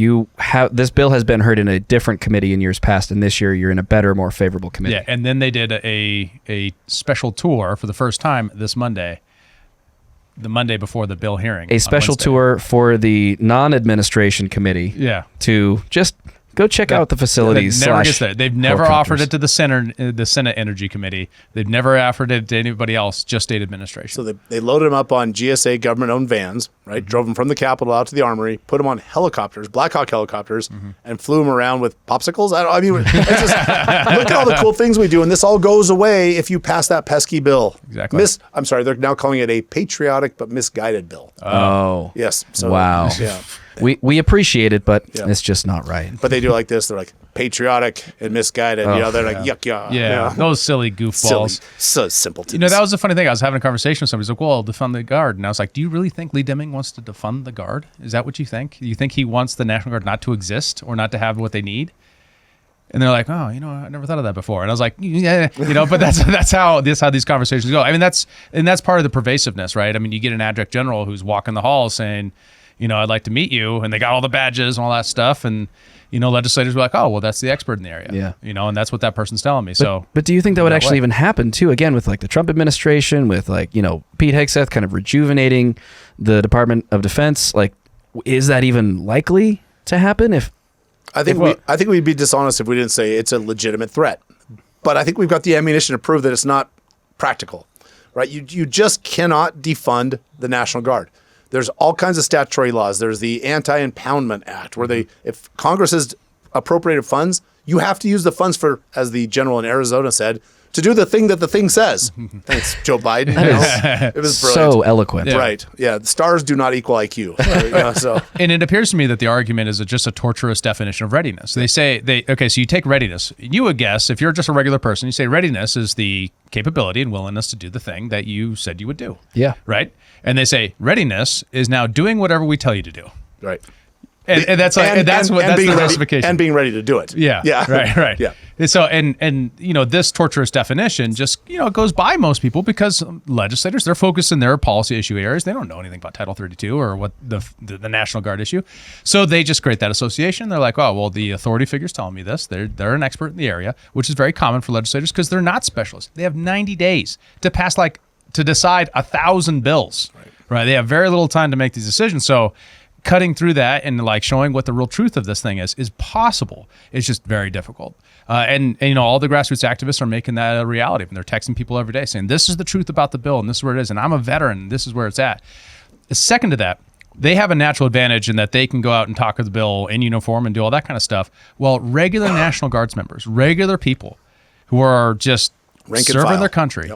This bill has been heard in a different committee in years past, and this year you're in a better, more favorable committee. Yeah, and then they did a special tour for the first time this Monday, the Monday before the bill hearing. A special tour for the non-administration committee. Yeah. To just go check out the facilities. They've never offered it to the Senate Energy Committee. They've never offered it to anybody else, just state administration. So they loaded them up on GSA government-owned vans, right? Mm-hmm. Drove them from the Capitol out to the Armory, put them on helicopters, Black Hawk helicopters, and flew them around with popsicles. I mean, it's just, look at all the cool things we do, and this all goes away if you pass that pesky bill. Exactly. I'm sorry, they're now calling it a patriotic but misguided bill. Oh. Yes. So, wow. Yeah. We appreciate it, but Yeah. it's just not right. But they do like this. They're like patriotic and misguided. They're like yuck. Yeah, those silly goofballs. So simple. That was the funny thing. I was having a conversation with somebody. He's like, well, I'll defund the Guard. And I was like, do you really think Lee Deming wants to defund the Guard? Is that what you think? You think he wants the National Guard not to exist or not to have what they need? And they're like, oh, I never thought of that before. And I was like, yeah, but that's how these conversations go. I mean, that's part of the pervasiveness, right? I mean, you get an adjunct general who's walking the halls saying, I'd like to meet you, and they got all the badges and all that stuff, and legislators were like, oh, well, that's the expert in the area, and that's what that person's telling me. But do you think that would actually even happen too? Again, with like the Trump administration, with like Pete Hegseth kind of rejuvenating the Department of Defense, like, is that even likely to happen? I think we'd be dishonest if we didn't say it's a legitimate threat. But I think we've got the ammunition to prove that it's not practical, right? You just cannot defund the National Guard. There's all kinds of statutory laws. There's the Anti-Impoundment Act, where if Congress has appropriated funds, you have to use the funds for, as the general in Arizona said, to do the thing that the thing says. Thanks, Joe Biden. It was brilliant. So eloquent. Yeah. Right. Yeah. The stars do not equal IQ. So. And it appears to me that the argument is just a torturous definition of readiness. They say, so you take readiness. You would guess, if you're just a regular person, you say readiness is the capability and willingness to do the thing that you said you would do. Yeah. Right? And they say readiness is now doing whatever we tell you to do. Right. And that's the justification. And being ready to do it. Yeah. Yeah. Right. Yeah. So this torturous definition just goes by most people because legislators, they're focused in their policy issue areas. They don't know anything about Title 32 or what the National Guard issue. So they just create that association. They're like, oh, well, the authority figure's telling me this. They're an expert in the area, which is very common for legislators because they're not specialists. They have 90 days to pass to decide 1,000 bills. Right. They have very little time to make these decisions. So cutting through that and showing what the real truth of this thing is possible. It's just very difficult. And all the grassroots activists are making that a reality. And they're texting people every day saying, this is the truth about the bill and this is where it is. And I'm a veteran and this is where it's at. Second to that, they have a natural advantage in that they can go out and talk of the bill in uniform and do all that kind of stuff. Well, regular National Guards members, regular people who are just serving their country,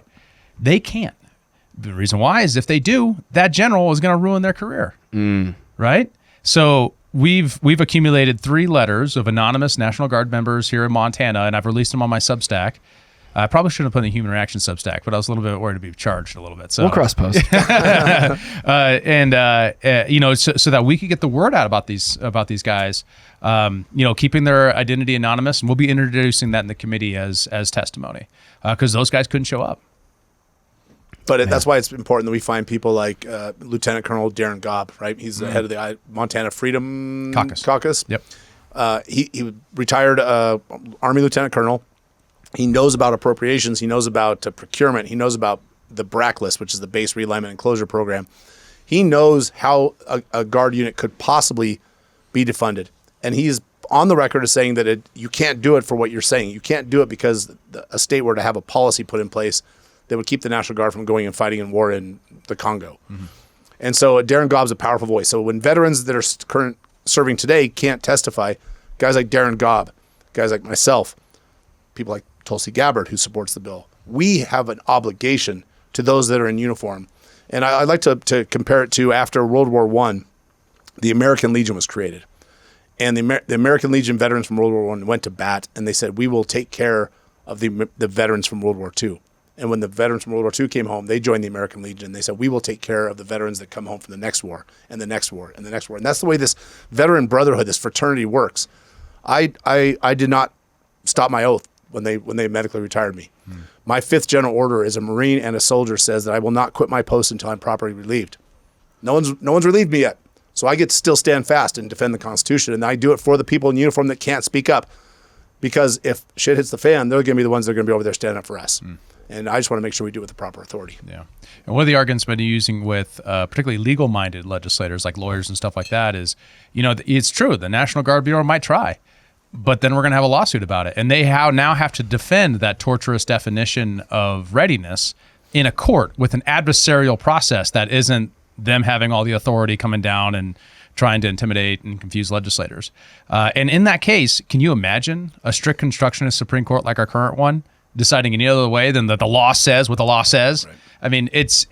they can't. The reason why is if they do, that general is going to ruin their career. Right? So we've accumulated 3 letters of anonymous National Guard members here in Montana, and I've released them on my Substack. I probably shouldn't have put in the Human Reaction Substack, but I was a little bit worried to be charged a little bit. So we'll cross post. so that we could get the word out about these guys, keeping their identity anonymous, and we'll be introducing that in the committee as testimony because those guys couldn't show up. But that's why it's important that we find people like Lieutenant Colonel Darren Gobb, right? He's the head of the Montana Freedom Caucus. Yep. He retired Army Lieutenant Colonel. He knows about appropriations. He knows about procurement. He knows about the BRAC list, which is the Base Realignment and Closure Program. He knows how a Guard unit could possibly be defunded. And he's on the record as saying that you can't do it for what you're saying. You can't do it because a state were to have a policy put in place that would keep the National Guard from going and fighting in war in the Congo. Mm-hmm. And so Darren Gobb's a powerful voice. So when veterans that are serving today can't testify, guys like Darren Gobb, guys like myself, people like Tulsi Gabbard, who supports the bill, we have an obligation to those that are in uniform. And I'd like to compare it to after World War I, the American Legion was created. And the American Legion veterans from World War I went to bat, and they said, we will take care of the veterans from World War II. And when the veterans from World War II came home, they joined the American Legion. They said, we will take care of the veterans that come home from the next war and the next war and the next war. And that's the way this veteran brotherhood, this fraternity works. I did not stop my oath when they medically retired me. My 5th general order as a Marine and a soldier says that I will not quit my post until I'm properly relieved. No one's relieved me yet. So I get to still stand fast and defend the Constitution, and I do it for the people in uniform that can't speak up. Because if shit hits the fan, they're going to be the ones that are going to be over there standing up for us. And I just want to make sure we do it with the proper authority. Yeah. And one of the arguments been using with particularly legal-minded legislators like lawyers and stuff like that is, it's true. The National Guard Bureau might try, but then we're going to have a lawsuit about it. And they now have to defend that torturous definition of readiness in a court with an adversarial process that isn't them having all the authority coming down and trying to intimidate and confuse legislators. And in that case, can you imagine a strict constructionist Supreme Court like our current one deciding any other way than that the law says what the law says? Right. I mean, it's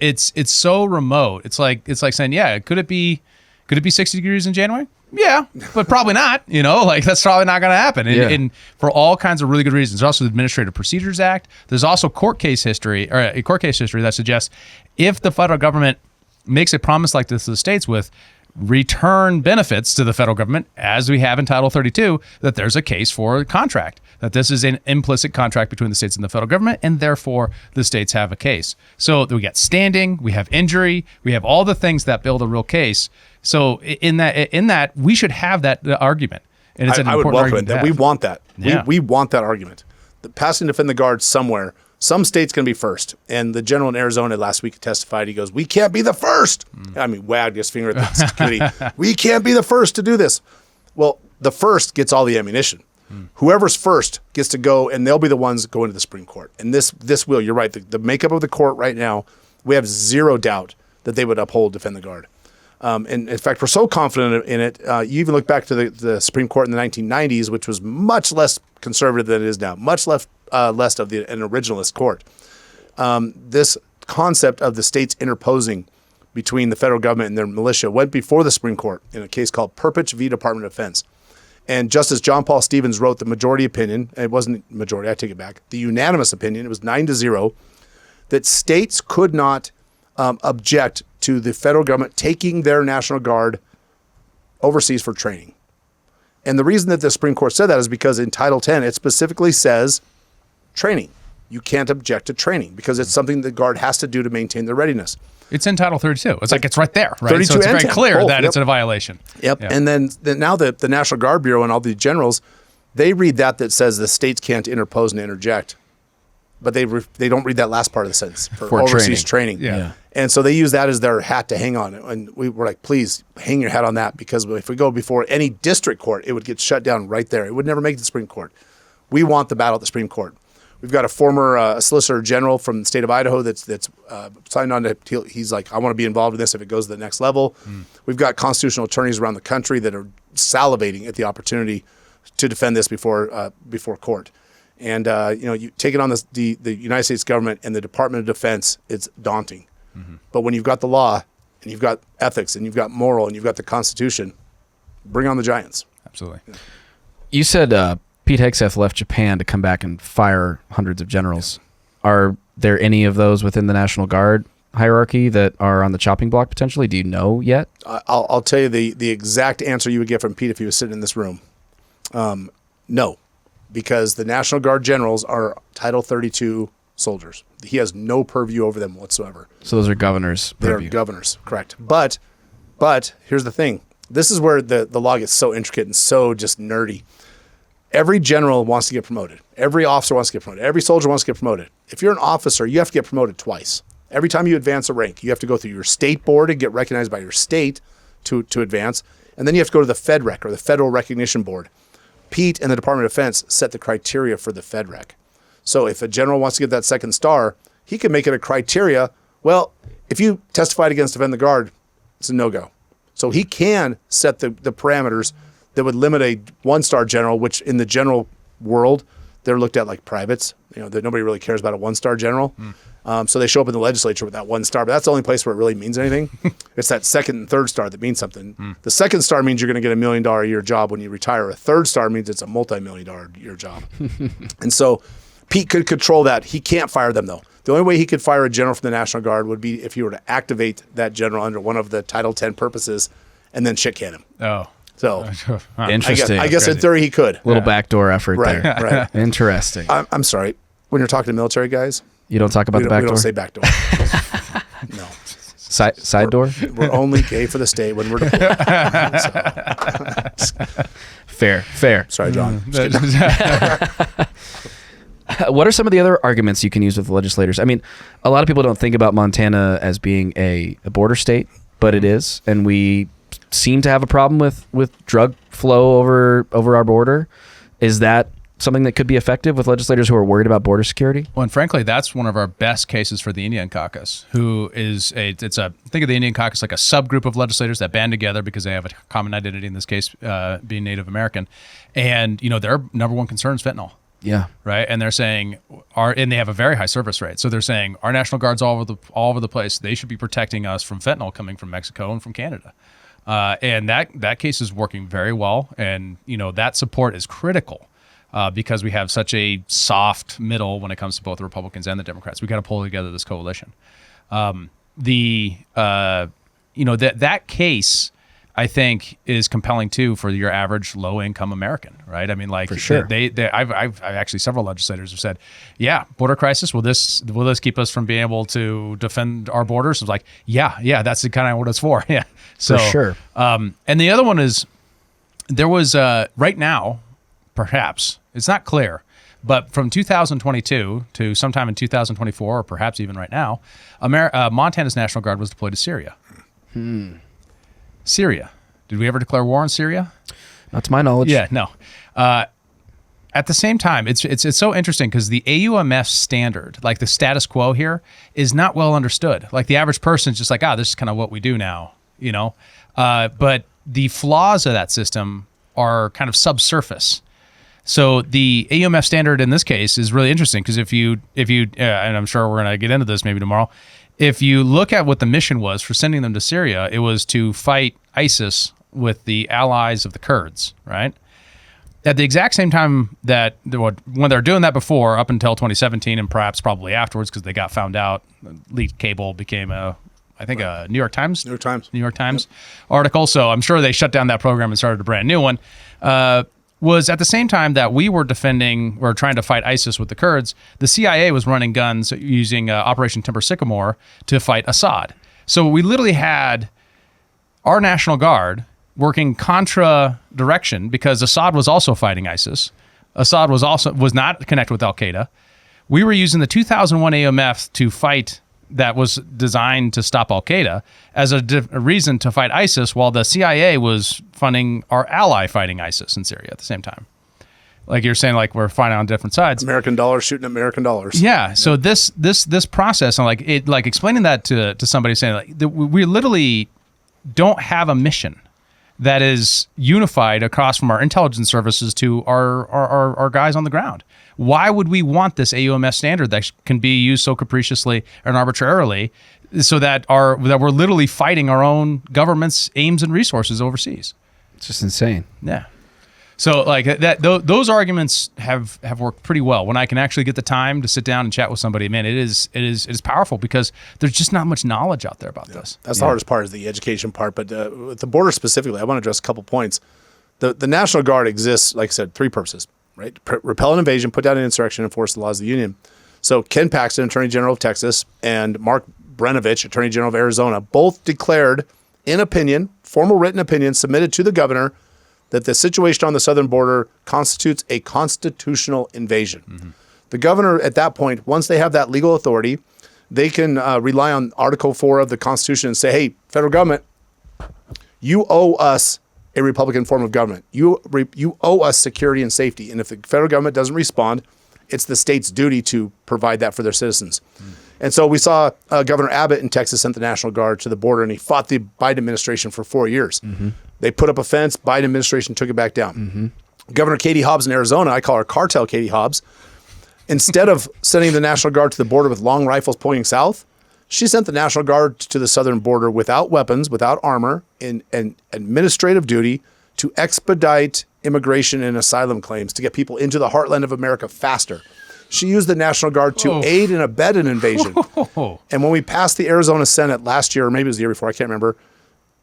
so remote. It's like saying, yeah, could it be 60 degrees in January? Yeah, but probably not. That's probably not going to happen. And for all kinds of really good reasons. There's also the Administrative Procedures Act. There's also court case history that suggests if the federal government makes a promise like this to the states with return benefits to the federal government, as we have in Title 32, that there's a case for a contract, that this is an implicit contract between the states and the federal government, and therefore the states have a case. So we got standing, we have injury, we have all the things that build a real case. So in that we should have that argument. And it's an important I would welcome argument it. That we want that. Yeah. We want that argument. The passing defend the guard somewhere. Some state's going to be first. And the general in Arizona last week testified. He goes, "We can't be the first." I mean, wagged his finger at the committee. "We can't be the first to do this." Well, the first gets all the ammunition. Whoever's first gets to go, and they'll be the ones going to the Supreme Court. And this will, you're right, the makeup of the court right now, we have zero doubt that they would uphold defend the guard. And in fact, we're so confident in it. You even look back to the Supreme Court in the 1990s, which was much less conservative than it is now, much less of an originalist court. This concept of the states interposing between the federal government and their militia went before the Supreme Court in a case called Perpich v. Department of Defense. And Justice John Paul Stevens wrote the majority opinion. It wasn't majority, I take it back. The unanimous opinion, it was 9-0, that states could not object to the federal government taking their National Guard overseas for training. And the reason that the Supreme Court said that is because in Title 10, it specifically says training. You can't object to training because it's something the Guard has to do to maintain their readiness. It's in Title 32. It's like it's right there, right? 32 so it's and very 10, clear both, that yep. it's a violation. Yep. And then now the National Guard Bureau and all the generals, they read that says the states can't interpose and interject. But they don't read that last part of the sentence for overseas training. Yeah. And so they use that as their hat to hang on. And we were like, please hang your hat on that, because if we go before any district court, it would get shut down right there. It would never make it to the Supreme Court. We want the battle at the Supreme Court. We've got a former Solicitor General from the state of Idaho that's signed on to. He's like, I want to be involved in this if it goes to the next level. We've got constitutional attorneys around the country that are salivating at the opportunity to defend this before court. And you take it on the United States government and the Department of Defense, it's daunting. But when you've got the law and you've got ethics and you've got moral and you've got the Constitution, bring on the giants. Absolutely. You said Pete Hegseth left Japan to come back and fire hundreds of generals. Are there any of those within the National Guard hierarchy that are on the chopping block potentially? Do you know yet? I'll tell you the exact answer you would get from Pete if he was sitting in this room. No, because the National Guard generals are Title 32 soldiers. He has no purview over them whatsoever. So those are governors' They're purview. governors, correct. But here's the thing. This is where the law gets so intricate and so just nerdy. Every general wants to get promoted. Every officer wants to get promoted. Every soldier wants to get promoted. If you're an officer, you have to get promoted twice. Every time you advance a rank, you have to go through your state board and get recognized by your state to advance. And then you have to go to the FedRec, or the Federal Recognition Board. Pete and the Department of Defense set the criteria for the FedRec. So if a general wants to get that second star, he can make it a criteria. Well, if you testified against Defend the Guard, it's a no-go. So he can set the parameters that would limit a one-star general, which in the general world, they're looked at like privates. That nobody really cares about a one-star general. So they show up in the legislature with that one star, but that's the only place where it really means anything. It's that second and third star that means something. The second star means you're going to get $1 million a year job when you retire. A third star means it's a multi-million-dollar a year job. And so Pete could control that. He can't fire them, though. The only way he could fire a general from the National Guard would be if he were to activate that general under one of the Title 10 purposes and then shit can him. Oh. So Interesting. I guess in theory he could. Little backdoor effort Right, there. right. Interesting. I'm sorry. When you're talking to military guys, You don't talk about the we backdoor? don't say backdoor. No. Side door? We're only gay for the state when we're deployed. Fair. Sorry, John. What are some of the other arguments you can use with the legislators? I mean, a lot of people don't think about Montana as being a border state, but it is, and we seem to have a problem with drug flow over our border. Is that something that could be effective with legislators who are worried about border security? Well, and frankly, that's one of our best cases for the Indian Caucus, who is think of the Indian Caucus like a subgroup of legislators that band together because they have a common identity, in this case, being Native American. And, their number one concern is fentanyl. Yeah. Right. And they're saying and they have a very high service rate. So they're saying our National Guard's all over the place. They should be protecting us from fentanyl coming from Mexico and from Canada. And that case is working very well. And, that support is critical. Because we have such a soft middle when it comes to both the Republicans and the Democrats. We got to pull together this coalition. That case, I think, is compelling too for your average low-income American, right? I mean, like, for sure. I've actually, several legislators have said, yeah, border crisis. Will this keep us from being able to defend our borders? It's like, yeah, that's kind of what it's for. Yeah, so, for sure. And the other one is there was right now. Perhaps it's not clear, but from 2022 to sometime in 2024, or perhaps even right now, Montana's National Guard was deployed to Syria. Syria. Did we ever declare war on Syria? Not to my knowledge. Yeah, no. At the same time, it's so interesting because the AUMF standard, like the status quo here, is not well understood. Like the average person is just like, this is kind of what we do now, But the flaws of that system are kind of subsurface. So the AUMF standard in this case is really interesting because if you, and I'm sure we're going to get into this maybe tomorrow, if you look at what the mission was for sending them to Syria, it was to fight ISIS with the allies of the Kurds, right? At the exact same time when they're doing that before, up until 2017 and perhaps probably afterwards because they got found out, leaked cable became a New York Times article. So I'm sure they shut down that program and started a brand new one. Was at the same time that we were trying to fight ISIS with the Kurds, the CIA was running guns using Operation Timber Sycamore to fight Assad. So we literally had our National Guard working contra direction because Assad was also fighting ISIS. Assad was not connected with Al-Qaeda. We were using the 2001 AUMF to fight that was designed to stop Al-Qaeda as a reason to fight ISIS, while the CIA was funding our ally fighting ISIS in Syria at the same time. Like you're saying, like we're fighting on different sides. American dollars shooting at American dollars. Yeah. So this process, and like explaining that to somebody, saying like we literally don't have a mission that is unified across from our intelligence services to our guys on the ground. Why would we want this AUMF standard that can be used so capriciously and arbitrarily so that we're literally fighting our own government's aims and resources overseas? It's just insane. Yeah. So like those arguments have worked pretty well. When I can actually get the time to sit down and chat with somebody, man, it is powerful because there's just not much knowledge out there about this. That's the hardest part, is the education part. But with the border specifically, I want to address a couple points. The National Guard exists, like I said, three purposes, right? Repel an invasion, put down an insurrection, enforce the laws of the Union. So Ken Paxton, Attorney General of Texas, and Mark Brenovich, Attorney General of Arizona, both declared in opinion, formal written opinion submitted to the governor, that the situation on the southern border constitutes a constitutional invasion. Mm-hmm. The governor, at that point, once they have that legal authority, they can rely on Article 4 of the Constitution and say, hey, federal government, you owe us a Republican form of government. You owe us security and safety. And if the federal government doesn't respond, it's the state's duty to provide that for their citizens. Mm. And so we saw Governor Abbott in Texas sent the National Guard to the border, and he fought the Biden administration for 4 years. Mm-hmm. They put up a fence. Biden administration took it back down. Mm-hmm. Governor Katie Hobbs in Arizona, I call her Cartel Katie Hobbs, instead of sending the National Guard to the border with long rifles pointing south, she sent the National Guard to the southern border without weapons, without armor, in administrative duty to expedite immigration and asylum claims to get people into the heartland of America faster. She used the National Guard to aid and abet an invasion. And when we passed the Arizona Senate last year, or maybe it was the year before, I can't remember,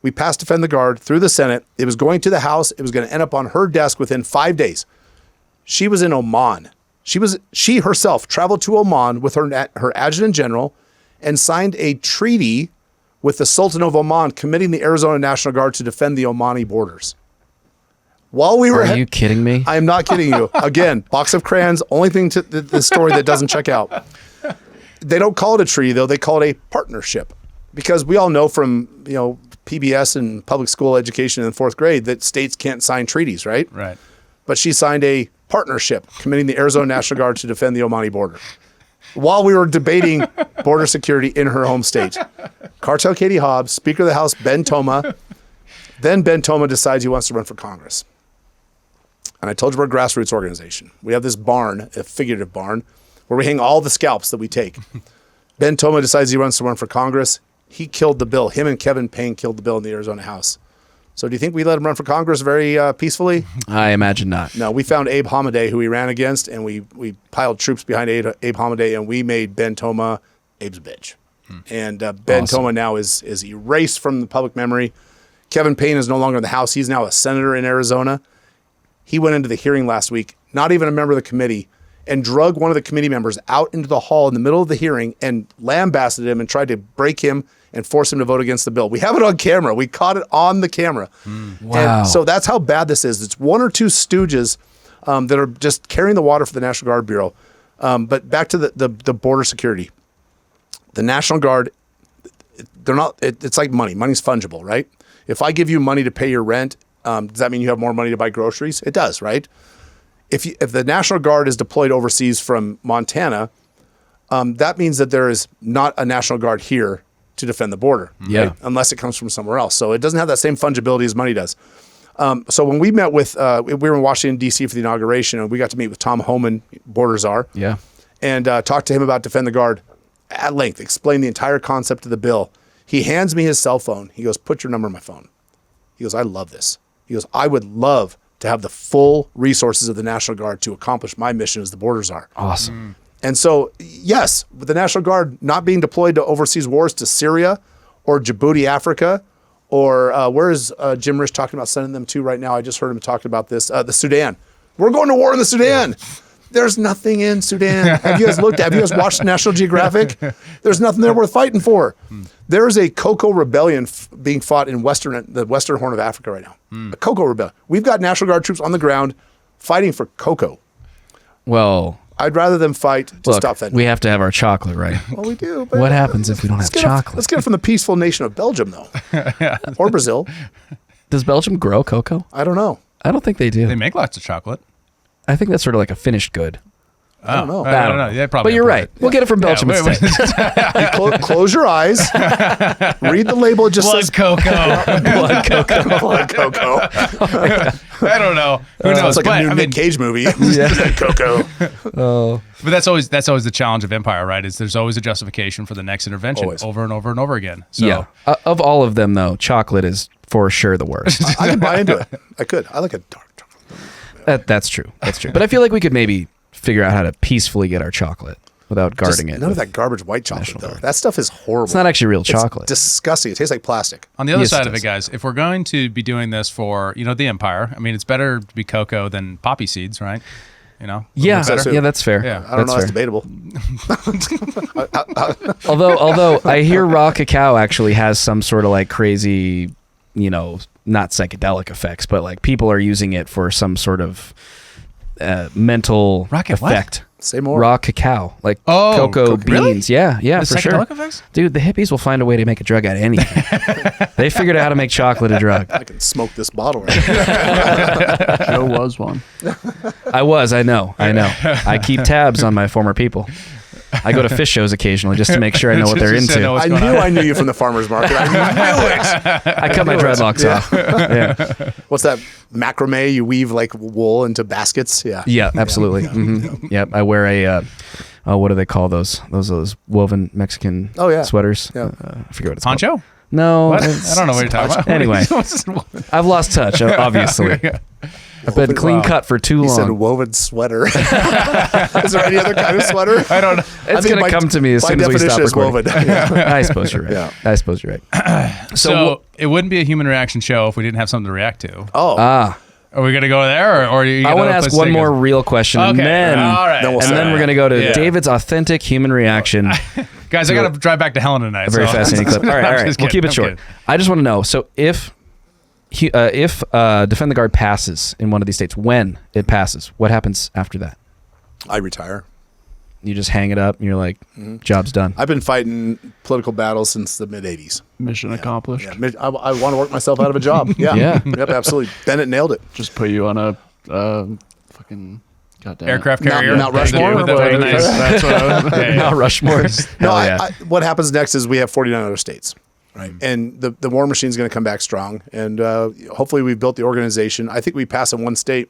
we passed Defend the Guard through the Senate. It was going to the House. It was going to end up on her desk within 5 days. She was in Oman. She herself traveled to Oman with her adjutant general and signed a treaty with the Sultan of Oman committing the Arizona National Guard to defend the Omani borders. While we were, Are you kidding me? I am not kidding you. Again, box of crayons. Only thing to the story that doesn't check out. They don't call it a treaty though. They call it a partnership, because we all know from PBS and public school education in the 4th grade that states can't sign treaties, right? Right. But she signed a partnership committing the Arizona National Guard to defend the Omani border. While we were debating border security in her home state, Cartel Katie Hobbs, Speaker of the House Ben Toma, then Ben Toma decides he wants to run for Congress. And I told you we're a grassroots organization. We have this barn, a figurative barn, where we hang all the scalps that we take. Ben Toma decides he wants to run for Congress. He killed the bill. Him and Kevin Payne killed the bill in the Arizona House. So do you think we let him run for Congress very peacefully? I imagine not. No, we found Abe Hamadeh, who he ran against, and we piled troops behind Abe Hamadeh, and we made Ben Toma Abe's bitch. And Ben Toma now is erased from the public memory. Kevin Payne is no longer in the House. He's now a senator in Arizona. He went into the hearing last week, not even a member of the committee, and drug one of the committee members out into the hall in the middle of the hearing and lambasted him and tried to break him and force him to vote against the bill. We have it on camera. We caught it on the camera. Wow. And so that's how bad this is. It's one or two stooges that are just carrying the water for the National Guard Bureau. But back to the border security. The National Guard, they're not. It's like money. Money's fungible, right? If I give you money to pay your rent, does that mean you have more money to buy groceries? It does, right? If the National Guard is deployed overseas from Montana, that means that there is not a National Guard here to defend the border, Yeah. right? Unless it comes from somewhere else. So it doesn't have that same fungibility as money does. So when we met with, we were in Washington, D.C. for the inauguration, and we got to meet with Tom Homan, border czar, Yeah. and talk to him about Defend the Guard at length, explain the entire concept of the bill. He hands me his cell phone. He goes, put your number in my phone. He goes, I love this. He goes, I would love to have the full resources of the National Guard to accomplish my mission as the border czar. Awesome. And so, yes, with the National Guard not being deployed to overseas wars to Syria or Djibouti, Africa, or where is Jim Rich talking about sending them to right now? I just heard him talking about this, the Sudan. We're going to war in the Sudan. There's nothing in Sudan. Have you guys watched National Geographic? There's nothing there worth fighting for. There is a cocoa rebellion being fought in the Western Horn of Africa right now. A cocoa rebellion. We've got National Guard troops on the ground fighting for cocoa. Well, I'd rather them fight to look, stop that. we have to have our chocolate, right? Well, we do. But What happens if we don't have chocolate? Let's get it from the peaceful nation of Belgium, though, or Brazil. Does Belgium grow cocoa? I don't know. I don't think they do. They make lots of chocolate. I think that's sort of like a finished good. I don't know. I don't know. Yeah, probably. But you're right. We'll get it from Belgium instead. You close your eyes. Read the label. It just Blood says cocoa. Blood cocoa. blood cocoa. I don't know. Who knows? It's like a new I Nick mean, Cage movie. Cocoa. Oh, but that's always the challenge of empire, right? Is there's always a justification for the next intervention Always. over and over and over again. So, yeah. Of all of them, though, chocolate is for sure the worst. I could buy into it. I could. I like a dark chocolate. That's true. That's true. But I feel like we could maybe figure out how to peacefully get our chocolate without guarding it. None of that garbage white chocolate, though. That stuff is horrible. It's not actually real It's chocolate. disgusting. It tastes like plastic. on the other Yes, side it of it, does. guys, if we're going to be doing this for the empire, I mean, it's better to be cocoa than poppy seeds, right? Yeah, better. yeah, that's fair. Yeah. I don't know. That's fair. debatable. Although I hear raw cacao actually has some sort of like crazy, not psychedelic effects, but like people are using it for some sort of mental Rocket what? effect. Say more. Raw cacao, like Oh, cocoa beans. really? Yeah, The for sure. psychedelic effects? Dude, the hippies will find a way to make a drug out of anything. They figured out how to make chocolate a drug. I can smoke this bottle right now. Joe was one. I know. I keep tabs on my former people. I go to fish shows occasionally just to make sure I know what they're Just to know into. what's I going knew on. I knew you from the farmer's market. I knew it. I cut my dreadlocks off. Yeah. What's that macrame? You weave like wool into baskets? Yeah. Yeah, absolutely. Yep. I wear a what do they call those? Those woven Mexican sweaters. Yeah. I forget what it's called. Poncho? No, What? it's- I don't know what you're talking about. Anyway. I've lost touch, obviously. I've been clean cut for too He said long. woven sweater. Is there any other kind of sweater? I don't know. It's going to come to me as soon as we stop recording. Yeah. I suppose you're right. Yeah. I suppose you're right. So it wouldn't be a human reaction show if we didn't have something to react to. Oh. Are we going to go there, or are you I want to ask one more real question, and Okay. then All right. Then we'll and say then that. we're going to go to Yeah. David's authentic human reaction, Guys, I got to drive back to Helen tonight. A very fascinating clip. All right, I'm we'll just keep it kidding. short. I'm kidding. I just want to know. So if Defend the Guard passes in one of these states, when it passes, what happens after that? I retire. You just hang it up and you're like, job's done. I've been fighting political battles since the mid '80s. Mission accomplished. Yeah, I want to work myself out of a job. Yeah, Yeah. Yep, absolutely. Bennett nailed it. Just put you on a fucking goddamn Aircraft carrier. Mount Rushmore? With the Well, nice- that's what I was, Yeah. Mount Rushmore. No, Hell yeah. what happens next is we have 49 other states, right? And the war machine is going to come back strong. And hopefully we've built the organization. I think we pass in one state.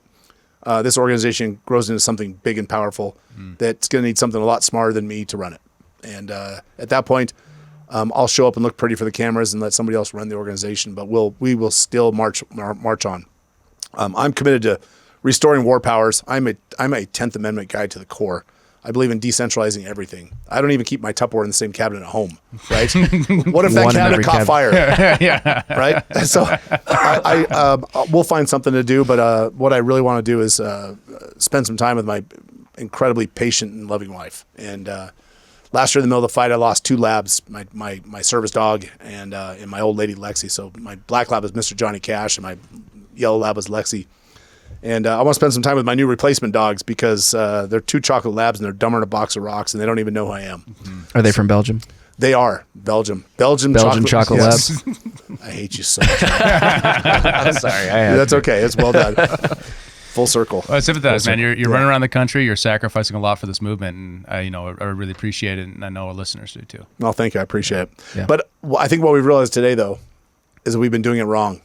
This organization grows into something big and powerful that's going to need something a lot smarter than me to run it. And at that point, I'll show up and look pretty for the cameras and let somebody else run the organization. But we will still march on. I'm committed to restoring war powers. I'm a 10th Amendment guy to the core. I believe in decentralizing everything. I don't even keep my Tupperware in the same cabinet at home, right? What if that One in every cabinet caught cabinet. fire? Right? So we'll find something to do, but what I really want to do is spend some time with my incredibly patient and loving wife. And last year in the middle of the fight, I lost 2 labs, my service dog and my old lady Lexi. So my black lab is Mr. Johnny Cash and my yellow lab is Lexi. And I want to spend some time with my new replacement dogs because they're 2 chocolate labs and they're dumber than a box of rocks and they don't even know who I am. Are they from Belgium? They are. Belgium Chocolate yes. Labs? I hate you so much. Sorry. That's okay. It's well done. Full circle. Well, I sympathize, man. You're running around the country. You're sacrificing a lot for this movement, and I really appreciate it, and I know our listeners do too. Well, thank you. I appreciate it. Yeah. But I think what we've realized today, though, is that we've been doing it wrong.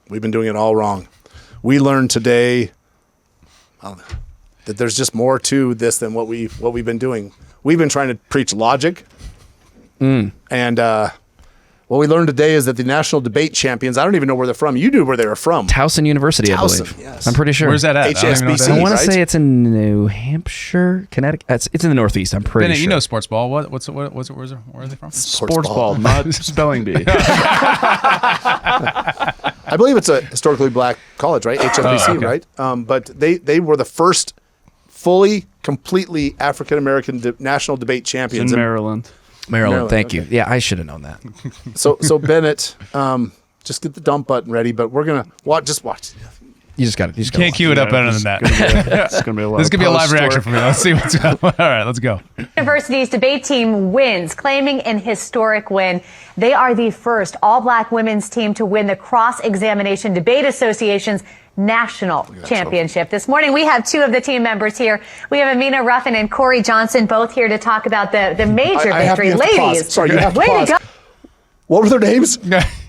We've been doing it all wrong. We learned today that there's just more to this than what we've been doing. We've been trying to preach logic, and what we learned today is that the national debate champions, I don't even know where they're from. You knew where they were from. Towson University, I Towson, believe. yes. I'm pretty sure. Where's that at? I don't even know what that HSBC. I want to right? say it's in New Hampshire, Connecticut. It's in the Northeast. I'm pretty Bennett, sure. you know sports ball. Where are they from? sports ball, not spelling bee. I believe it's a historically black college, right? HSBC, okay. right? But they were the first fully, completely African American national debate champions. in Maryland. Maryland. Thank okay. you. Yeah, I should have known that. So Bennett, just get the dump button ready. But we're gonna watch. Just watch. You just got it. You just got Can't cue it up better than that. It's gonna be a lot. This of could be a live post reaction work. for me. Let's see what's up. All right, let's go. University's debate team wins, claiming an historic win. They are the first all-black women's team to win the Cross-Examination Debate Association's national championship. This morning, we have 2 of the team members here. We have Amina Ruffin and Corey Johnson, both here to talk about the major I have to- victory. you have to pause. Ladies, Sorry, you have to way pause. to go. What were their names?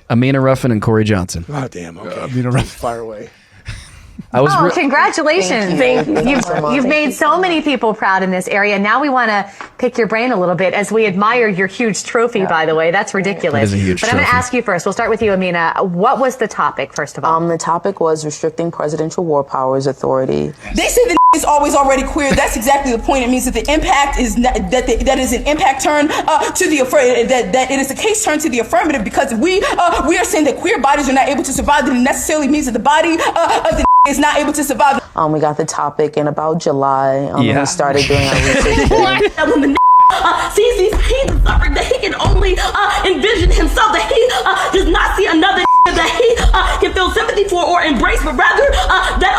Amina Ruffin and Corey Johnson. Oh, damn. Okay. Amina Ruffin. Fire away. I was. Oh, re- congratulations. You've made so many people proud in this area. Now we want to pick your brain a little bit as we admire your huge trophy, by the way. That's ridiculous. It is a huge But I'm going to trophy. ask you first. We'll start with you, Amina. What was the topic, first of all? The topic was restricting presidential war powers authority. They say the is always already queer. That's exactly the point. It means that the impact is not, that is an impact turn to the that it is a case turn to the affirmative because we are saying that queer bodies are not able to survive. That it necessarily means that the body of the is not able to survive. We got the topic in about July. Yeah. And we started doing our research. That when the sees these pains and suffering, that he can only envision himself, that he does not see another that he can feel sympathy for or embrace, but rather that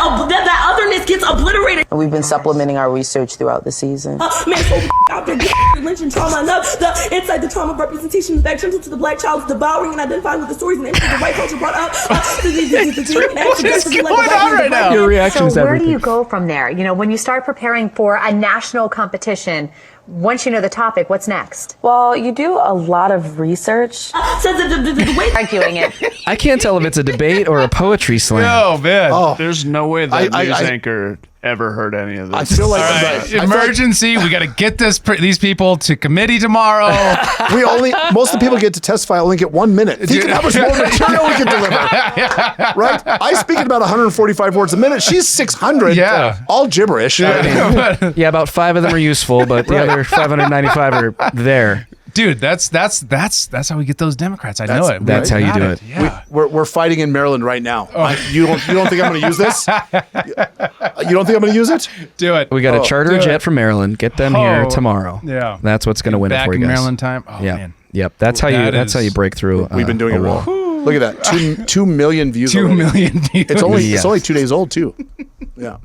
otherness gets obliterated. And we've been supplementing our research throughout the season. Man, so out there, lynching trauma. I love the insight, the trauma representation back to the black child devouring and identifying with the stories and the white culture brought up. What's going on right now? Your reaction So is where everything. do you go from there? You know, when you start preparing for a national competition, once you know the topic, what's next? Well, you do a lot of research. Says the way Arguing it. I can't tell if it's a debate or a poetry slam. Oh man. There's no way that I- news anchor ever heard any of this. I feel like, All right, I feel like emergency. We got to get these people to committee tomorrow. most of the people get to testify only get 1 minute. Think of how much more material we can deliver. Right? I speak at about 145 words a minute. She's 600. Yeah. All gibberish. I mean, Yeah, about 5 of them are useful, but the other 595 are there. Dude, that's how we get those Democrats. I know it. That's how you do it. Yeah. We're fighting in Maryland right now. You don't think I'm going to use this? You don't think I'm going to use it? Do it. We got to charter a jet from Maryland. Get them here tomorrow. Yeah. That's what's going to win it Back for you in guys. Maryland time. Oh, Yeah. man. Yep. That's how you break through. We've been doing a it wall. wrong. Look at that. 2 million views. 2 already. million views. It's only Yes. 2 days old too. Yeah.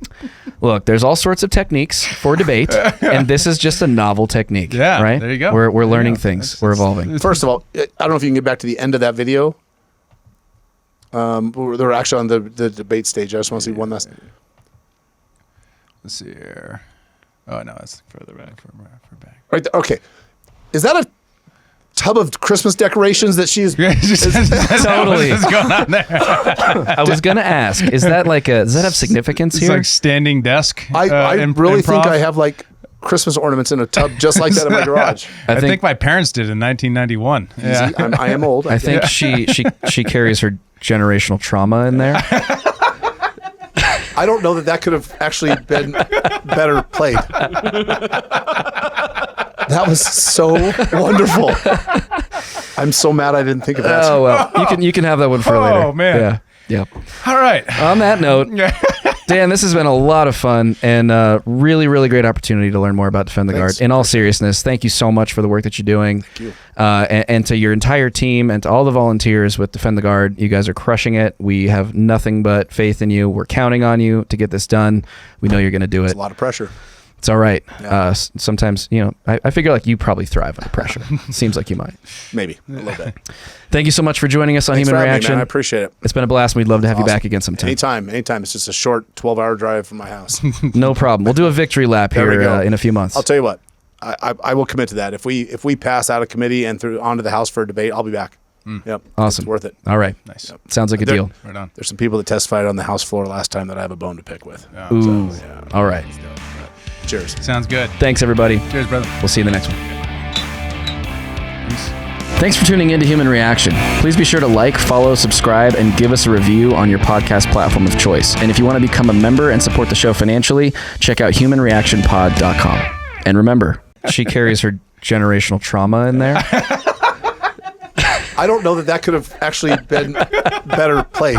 Look, there's all sorts of techniques for debate, and this is just a novel technique. Yeah, right. there you go. We're There you learning go. things. We're evolving. First of all, I don't know if you can get back to the end of that video. They're actually on the debate stage. I just want to see one last. Let's see here. Oh no, that's further back. Further back. Right there. Okay. Is that a tub of Christmas decorations that she's? Totally. What's going on there? I was gonna ask, does that have significance It's here? like standing desk. I really think improv. I have like Christmas ornaments in a tub just like that in my garage. I think my parents did in 1991. Yeah. Easy. I am old. I think she carries her generational trauma in there. I don't know that could have actually been better played. That was so wonderful. I'm so mad I didn't think of that. Oh well, you can have that one for later. Oh, man. Yeah. Yep. All right. On that note, Dan, this has been a lot of fun and really, really great opportunity to learn more about Defend the Thanks. Guard. In all seriousness, thank you so much for the work that you're doing. Thank you. And to your entire team and to all the volunteers with Defend the Guard. You guys are crushing it. We have nothing but faith in you. We're counting on you to get this done. We know you're going to do It's it. a lot of pressure. It's all right. Yeah. Sometimes, I figure like you probably thrive under pressure. Seems like you might. Maybe a little bit. Thank you so much for joining us on Thanks Human for having me, Reaction. man. I appreciate it. It's been a blast. We'd love to have you Awesome. back again sometime. Anytime. It's just a short 12-hour drive from my house. No problem. We'll do a victory lap There we here go. in a few months. I'll tell you what. I will commit to that. If we pass out of committee and through onto the House for a debate, I'll be back. Yep. Awesome. It's worth it. All right. Nice. Yep. Sounds like a There- deal. Right on. There's some people that testified on the House floor last time that I have a bone to pick with. Ooh. All right. Cheers. Sounds good. Thanks, everybody. Cheers, brother. We'll see you in the next one. Thanks for tuning in to Human Reaction. Please be sure to like, follow, subscribe, and give us a review on your podcast platform of choice. And if you want to become a member and support the show financially, check out humanreactionpod.com. And remember, she carries her generational trauma in there. I don't know that could have actually been better played.